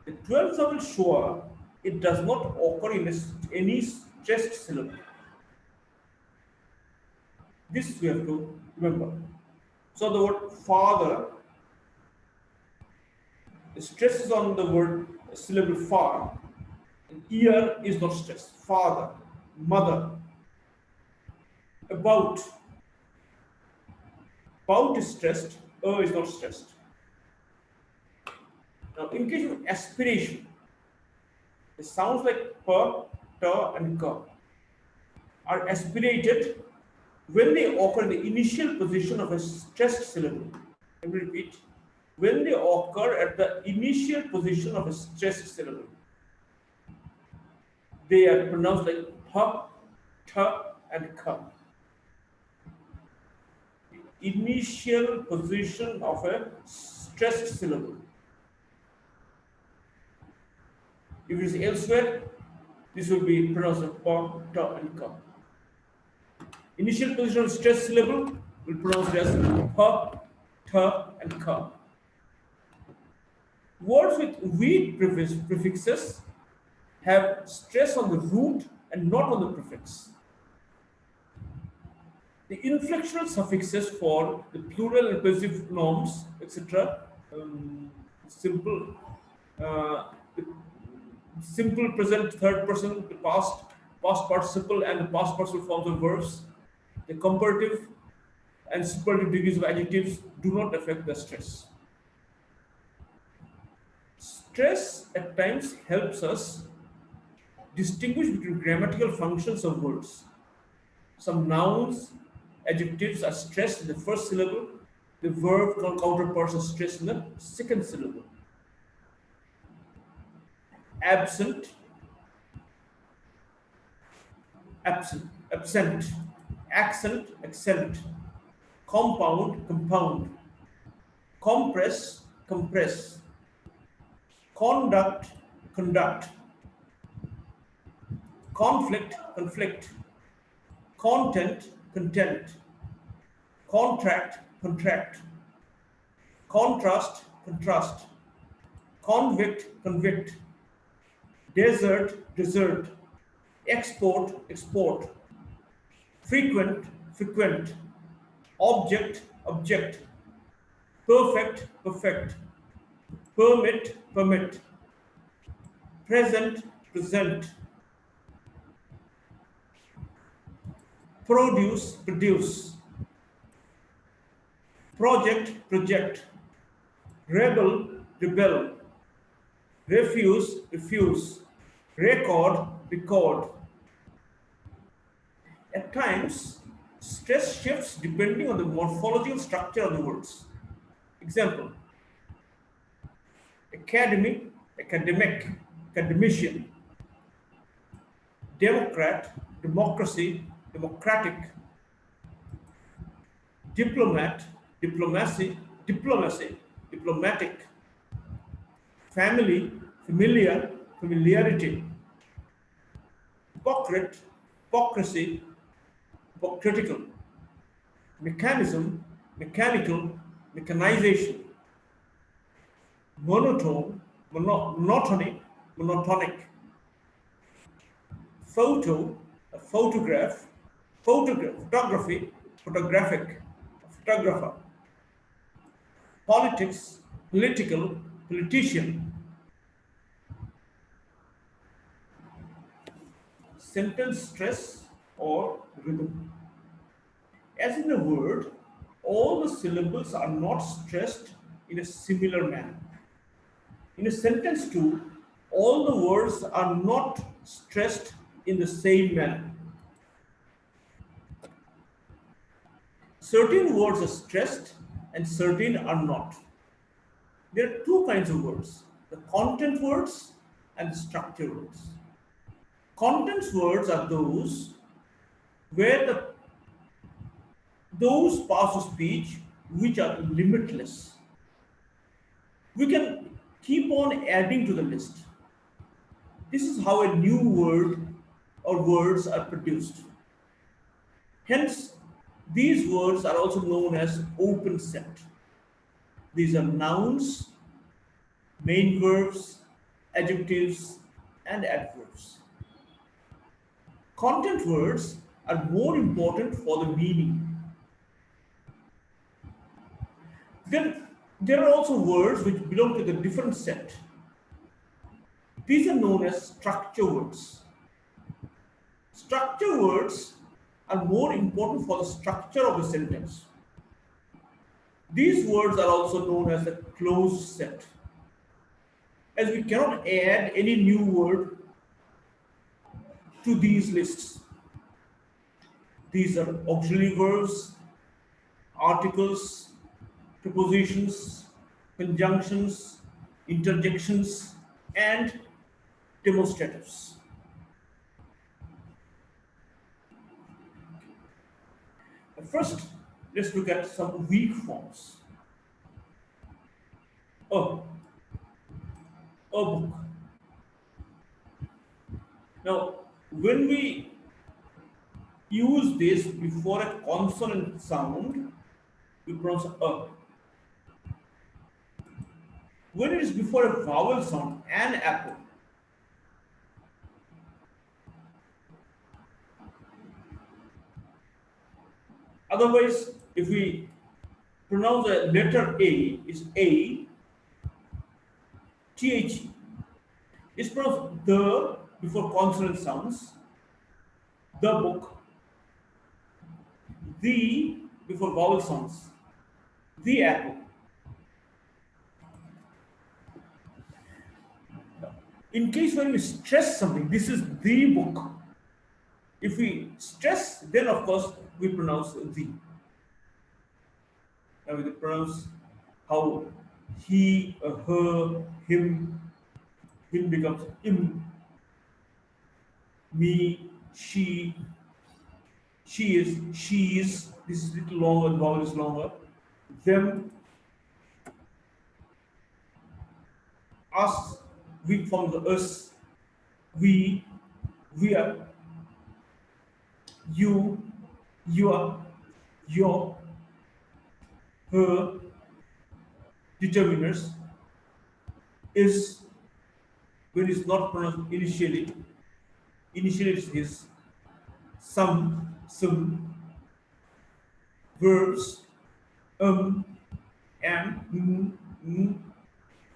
The 12th vowel schwa, it does not occur in any stressed syllable. This we have to remember. So the word father, the stress is on the word syllable far. Ear is not stressed. Father, mother, about. About is stressed, is not stressed. Now, in case of aspiration, the sounds like p, t, and k are aspirated when they occur in the initial position of a stressed syllable. Let me repeat. When they occur at the initial position of a stressed syllable, they are pronounced like p, t, and k. Initial position of a stressed syllable. If it is elsewhere, this will be pronounced as p, t, and k. Initial position of stressed syllable will pronounce it as p, t, and k. Words with weak prefixes have stress on the root and not on the prefix. The inflectional suffixes for the plural and possessive nouns, etc., simple, the simple present third person, the past participle, and the past participle forms of verbs, the comparative and superlative degrees of adjectives do not affect the stress. Stress at times helps us distinguish between grammatical functions of words. Some nouns, adjectives are stressed in the first syllable, the verb counterparts are stressed in the second syllable. Absent, accent, accent, compound, compress, conduct, conflict, content, contract, contrast, convict, desert, export, frequent, object, perfect, permit, present, produce, project, rebel, rebel, refuse, record. At times, stress shifts depending on the morphological structure of the words. Example, academic, academician, democrat, democracy, democratic, diplomat, diplomatic, family, familiarity, hypocrite, hypocrisy, hypocritical, mechanism, mechanical, mechanization, monotone, monotonic, photo, a photography, photographic, photographer, politics, political, politician, sentence stress or rhythm. As in a word, all the syllables are not stressed in a similar manner. In a sentence too, all the words are not stressed in the same manner. Certain words are stressed and certain are not. There are two kinds of words, the content words and the structure words. Contents words are those where those parts of speech which are limitless. We can keep on adding to the list. This is how a new word or words are produced. Hence, these words are also known as open set. These are nouns, main verbs, adjectives, and adverbs. Content words are more important for the meaning. Then there are also words which belong to the different set. These are known as structure words. Structure words are more important for the structure of a sentence. These words are also known as a closed set. As we cannot add any new word to these lists. These are auxiliary verbs, articles, prepositions, conjunctions, interjections, and demonstratives. First, let's look at some weak forms. A book. Now, when we use this before a consonant sound, we pronounce a. When it is before a vowel sound, an apple. Otherwise, if we pronounce the letter A, is A, THE. It's pronounced the before consonant sounds, the book, the before vowel sounds, the apple. In case when we stress something, this is the book. If we stress, then of course we pronounce the. Now we pronounce how he, her, him becomes im, me, she is, she's. This is little longer, the vowel is longer. Them, us, we form the us, we are, you, your, her, determiners, is, when it's not pronounced initially it's his, some, verbs, am,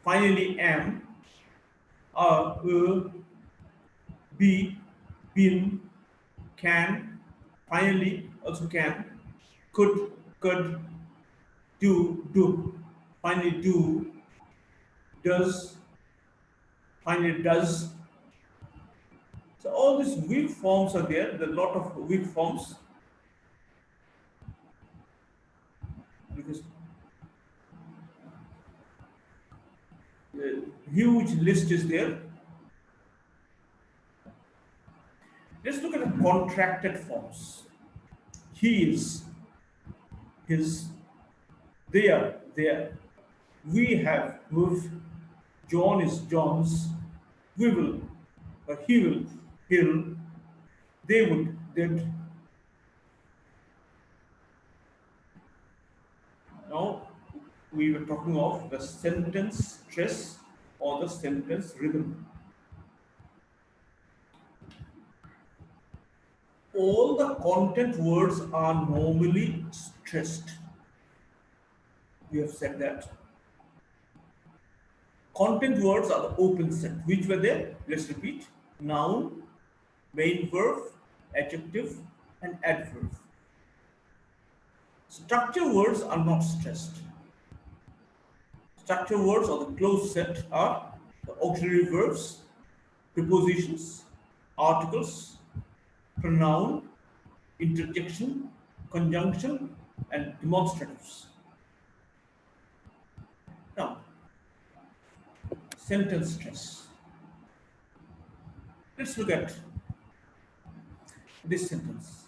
finally am, are, be, been, can, finally also can, could, do, finally do, does, finally does. So all these weak forms are there. There are a lot of weak forms because a huge list is there. Let's look at the contracted forms. He is, his, they are, there. We have, we've, John is John's, we will, he will, he'll, they would, they'd. Now we were talking of the sentence stress or the sentence rhythm. All the content words are normally stressed. We have said that. Content words are the open set. Which were there? Let's repeat. Noun, main verb, adjective, and adverb. Structure words are not stressed. Structure words or the closed set are the auxiliary verbs, prepositions, articles, pronoun, interjection, conjunction, and demonstratives. Now, sentence stress. Let's look at this sentence.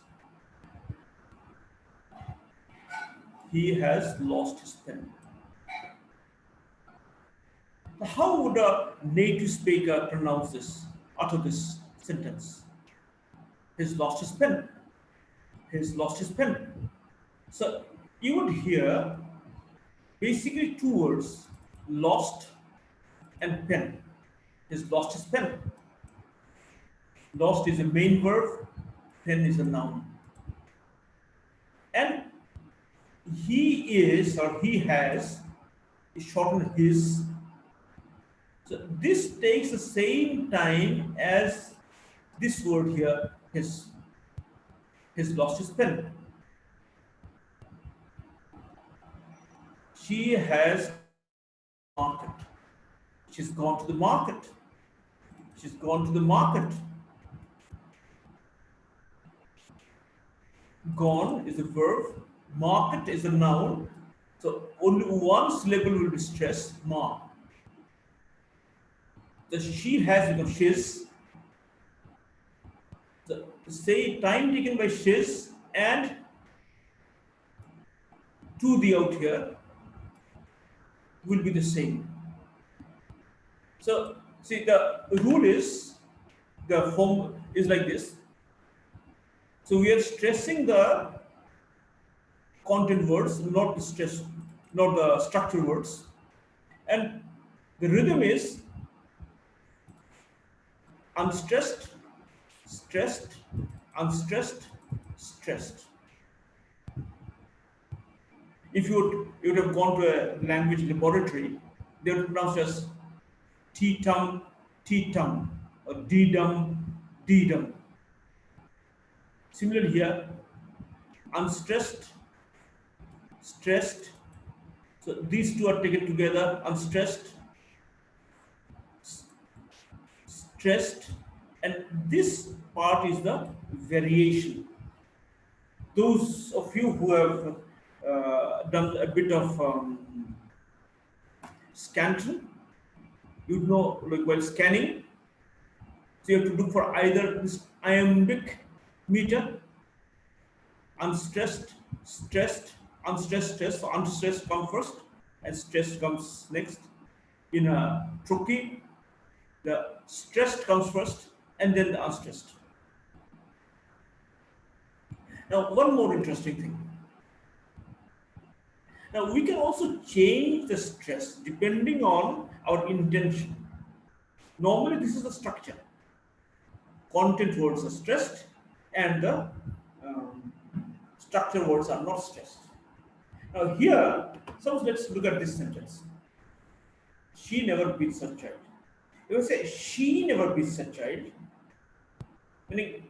He has lost his pen. How would a native speaker pronounce this, utter this sentence? He's lost his pen. He's lost his pen. So you would hear basically two words, lost and pen. He's lost his pen. Lost is a main verb, pen is a noun. And he is or he has shortened his. So this takes the same time as this word here, his lost his pen. She has market. She's gone to the market. She's gone to the market. Gone is a verb. Market is a noun. So only one syllable will be stressed, ma. The she has become shiz. The say time taken by shiz and to the out here will be the same. So see, the rule is, the form is like this. So we are stressing the content words, not the stress, not the structure words. And the rhythm is unstressed, stressed, unstressed, stressed. If you would have gone to a language laboratory, they would pronounce as T-tum, T-tum, or D-dum, D-dum. Similarly here, unstressed, stressed. So these two are taken together, unstressed, stressed, and this part is the variation. Those of you who have done a bit of scansion, you know, like while scanning, so you have to look for either this iambic meter, unstressed, stressed, unstressed, stressed. So unstressed comes first and stressed comes next. In a trochee, the stressed comes first and then the unstressed. Now, one more interesting thing. Now, we can also change the stress depending on our intention. Normally, this is the structure. Content words are stressed and the structure words are not stressed. Now, here, so let's look at this sentence. She never beats her child. You say she never beats her child, meaning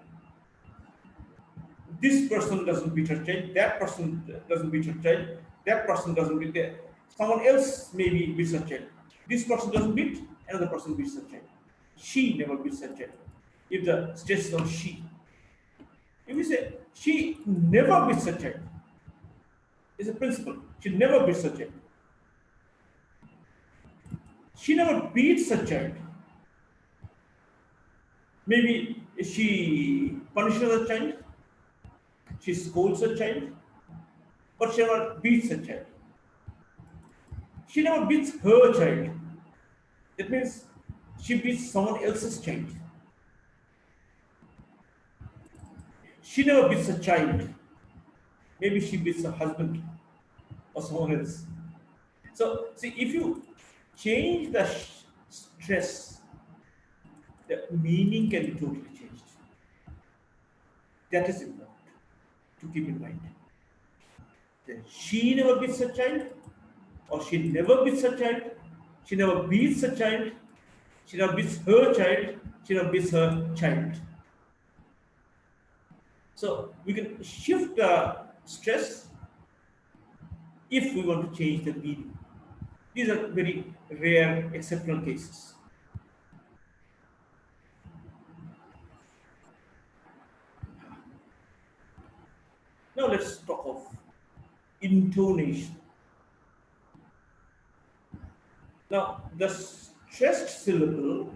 this person doesn't beat her child, that person doesn't beat her child, that person doesn't beat someone else maybe beats her child. This person doesn't beat, another person beats the child. She never beats the child. If the stress is on she. If we say she never beats the child, it's a principle. She never beats the child. She never beats a child. Maybe she punishes a child, she scolds a child, but she never beats a child. She never beats her child. That means she beats someone else's child. She never beats a child. Maybe she beats her husband or someone else. So, see, if you change the stress, the meaning can be totally changed. That is important to keep in mind. Then she never beats a child, or she never beats a child, she never beats a child, she never beats her child, she never beats her child. So we can shift the stress if we want to change the meaning. These are very rare, exceptional cases. Now let's talk of intonation. Now the stressed syllable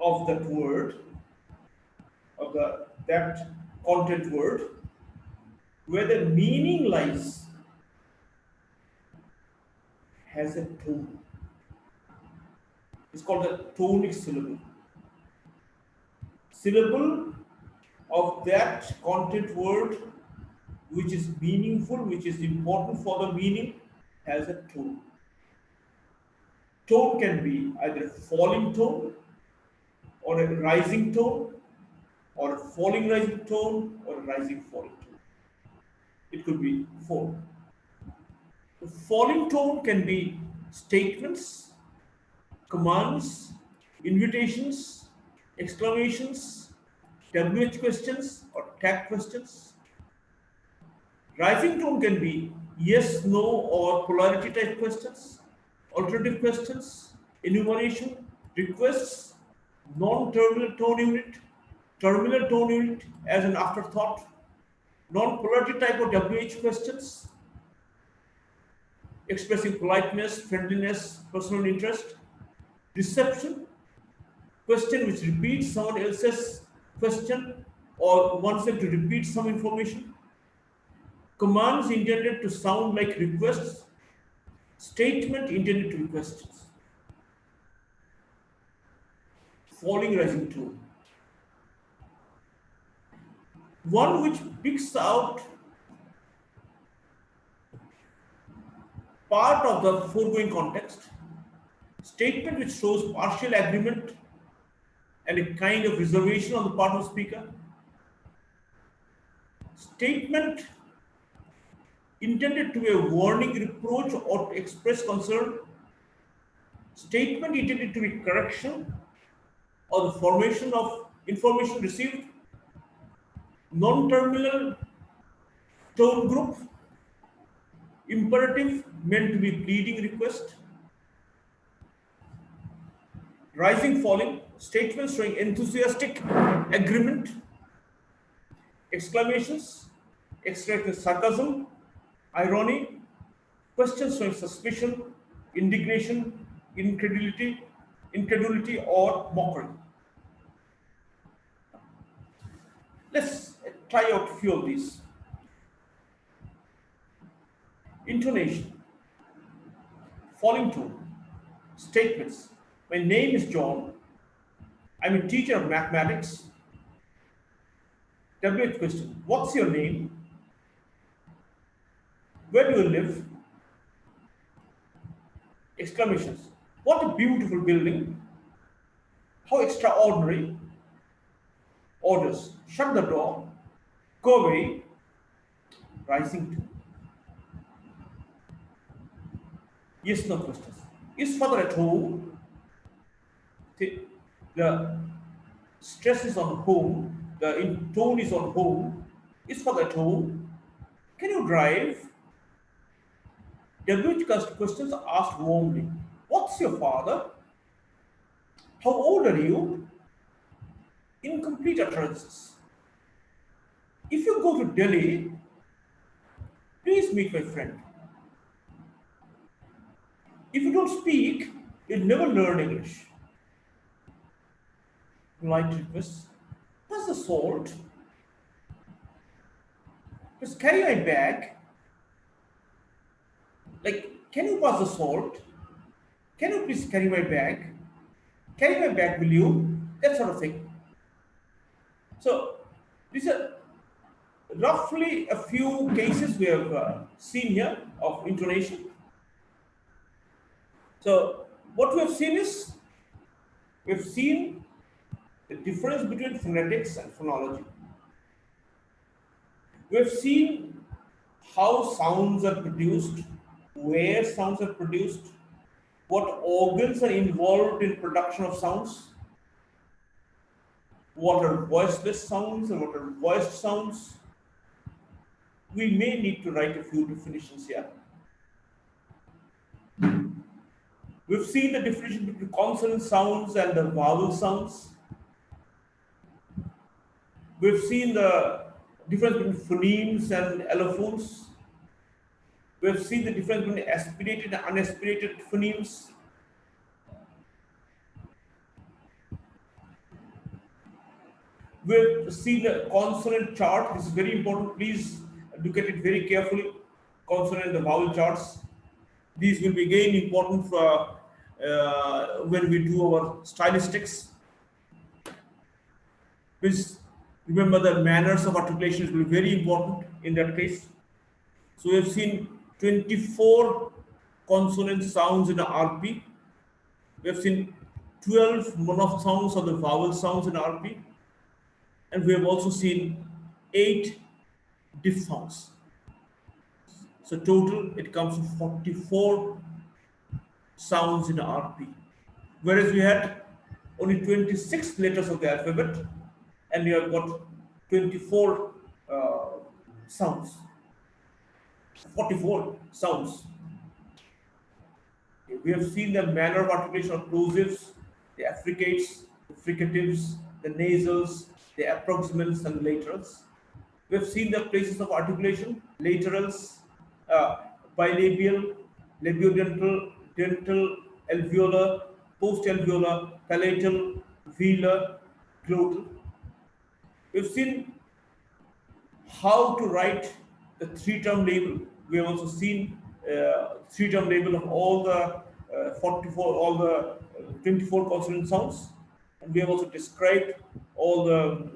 of that word, of that content word, where the meaning lies, has a tone. It's called a tonic syllable. Syllable of that content word which is meaningful, which is important for the meaning, has a tone. Tone can be either a falling tone, or a rising tone, or a falling rising tone, or a rising falling tone. It could be four. The falling tone can be statements, commands, invitations, exclamations, WH questions, or tag questions. Rising tone can be yes, no, or polarity type questions, alternative questions, enumeration, requests, non-terminal tone unit, terminal tone unit as an afterthought, non-polarity type of WH questions, expressing politeness, friendliness, personal interest, reception, question which repeats someone else's question or wants them to repeat some information, commands intended to sound like requests, statement intended to be questions, falling rising tone. One which picks out part of the foregoing context, statement which shows partial agreement and a kind of reservation on the part of the speaker, statement intended to be a warning, reproach, or to express concern, statement intended to be correction or the formation of information received, non-terminal tone group, imperative meant to be pleading request, rising, falling, statements showing enthusiastic agreement, exclamations, expressing sarcasm, irony, questions showing suspicion, indignation, incredulity, or mockery. Let's try out a few of these. Intonation, falling tone, statements. My name is John. I'm a teacher of mathematics. WH question. What's your name? Where do you live? Exclamations. What a beautiful building. How extraordinary. Orders. Shut the door. Go away. Rising tone. Yes, no questions. Is father at home? The stress is on home. The tone is on home. Is father at home? Can you drive? WH questions are asked warmly. What's your father? How old are you? Incomplete utterances. If you go to Delhi, please meet my friend. If you don't speak, you'll never learn English. Polite request. Pass the salt. Just carry my bag. Like, can you pass the salt? Can you please carry my bag? Carry my bag, will you? That sort of thing. So, these are roughly a few cases we have seen here of intonation. So, what we have seen is, we have seen the difference between phonetics and phonology. We have seen how sounds are produced, where sounds are produced, what organs are involved in production of sounds, what are voiceless sounds and what are voiced sounds. We may need to write a few definitions here. We've seen the difference between consonant sounds and the vowel sounds. We've seen the difference between phonemes and allophones. We've seen the difference between aspirated and unaspirated phonemes. We've seen the consonant chart. This is very important. Please look at it very carefully. Consonant and the vowel charts. These will be again important for when we do our stylistics. Please remember the manners of articulation will be very important in that case. So we have seen 24 consonant sounds in the RP. We have seen 12 monophthongs or the vowel sounds in RP. And we have also seen 8 diphthongs. So total it comes to 44 sounds in RP. Whereas we had only 26 letters of the alphabet and we have got 24 sounds. 44 sounds. We have seen the manner of articulation of plosives, the affricates, the fricatives, the nasals, the approximants and laterals. We have seen the places of articulation, laterals, bilabial, labiodental, dental, alveolar, postalveolar, palatal, velar, glottal. We've seen how to write the three-term label. We have also seen three-term label of all the 24 consonant sounds, and we have also described all the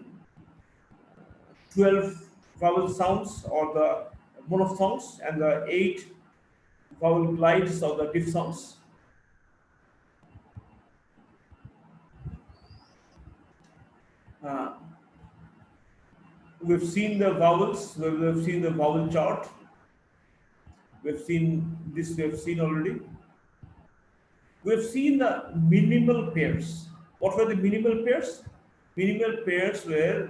12 vowel sounds or the monophthongs and the 8 vowel glides or the diphthongs. We've seen the vowels, we've seen the vowel chart. We've seen this, we've seen already. We've seen the minimal pairs. What were the minimal pairs? Minimal pairs were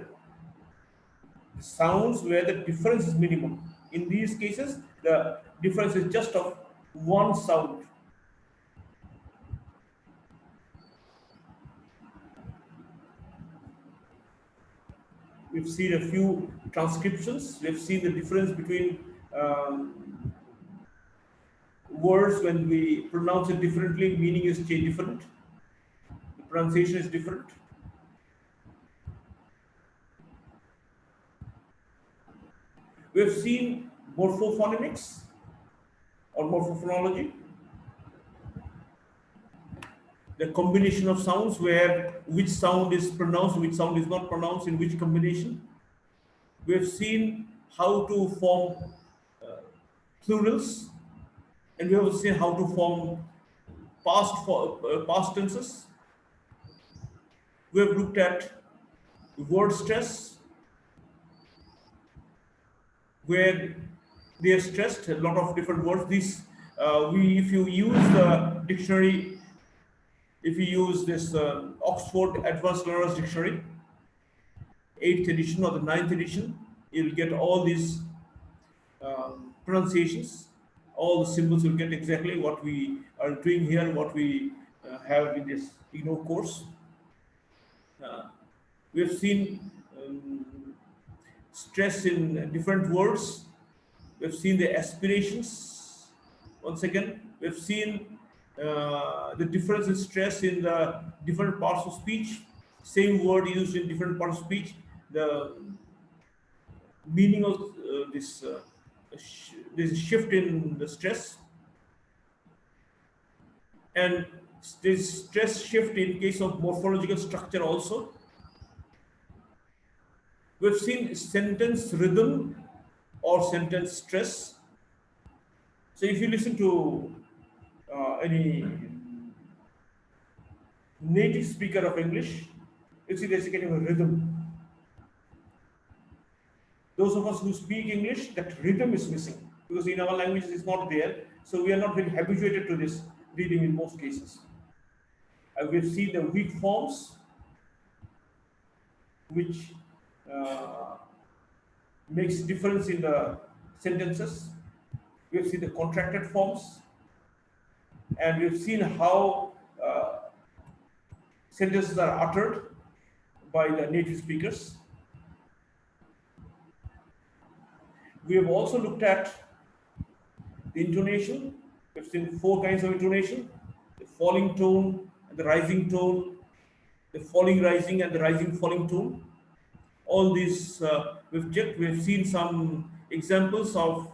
sounds where the difference is minimum. In these cases, the difference is just of one sound. We've seen a few transcriptions. We've seen the difference between words when we pronounce it differently, meaning is different. The pronunciation is different. We've seen morphophonemics or morphophonology, the combination of sounds where which sound is pronounced, which sound is not pronounced in which combination. We've seen how to form plurals, and we have seen how to form past tenses. We have looked at word stress, where they are stressed a lot of different words. These if you use the dictionary, if you use this Oxford Advanced Learners Dictionary, 8th edition or the 9th edition, you'll get all these pronunciations, all the symbols will get exactly what we are doing here, what we have in this course. We have seen stress in different words. We've seen the aspirations. Once again, we've seen the difference in stress in the different parts of speech. Same word used in different parts of speech. The meaning of this shift in the stress, and this stress shift in case of morphological structure also. We've seen sentence rhythm or sentence stress. So if you listen to any native speaker of English, you see there's a kind of a rhythm. Those of us who speak English, that rhythm is missing because in our languages it's not there. So we are not very habituated to this reading in most cases. We've seen the weak forms, which makes difference in the sentences. We've seen the contracted forms, and we've seen how sentences are uttered by the native speakers. We have also looked at the intonation. We've seen 4 kinds of intonation: the falling tone, and the rising tone, the falling rising, and the rising falling tone. All these we've checked. We've seen some examples of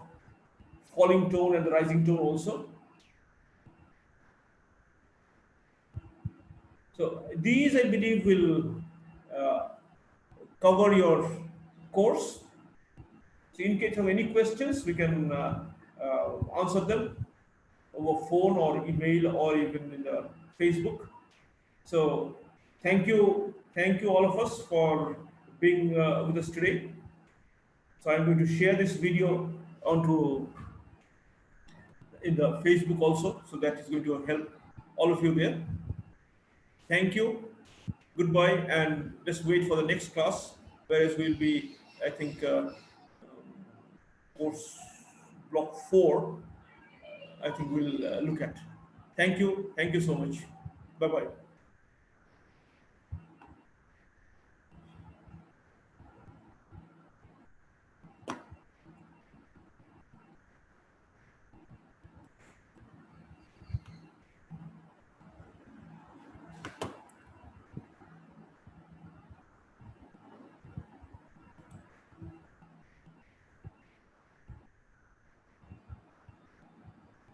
falling tone and the rising tone also. So these, I believe, will cover your course. So in case of any questions, we can answer them over phone or email or even in the Facebook. So thank you all of us for being with us today. So I'm going to share this video onto in the Facebook also, so that is going to help all of you there. Thank you, goodbye, and let's wait for the next class, whereas we'll be, I think, course block 4, I think we'll look at. Thank you so much. Bye bye.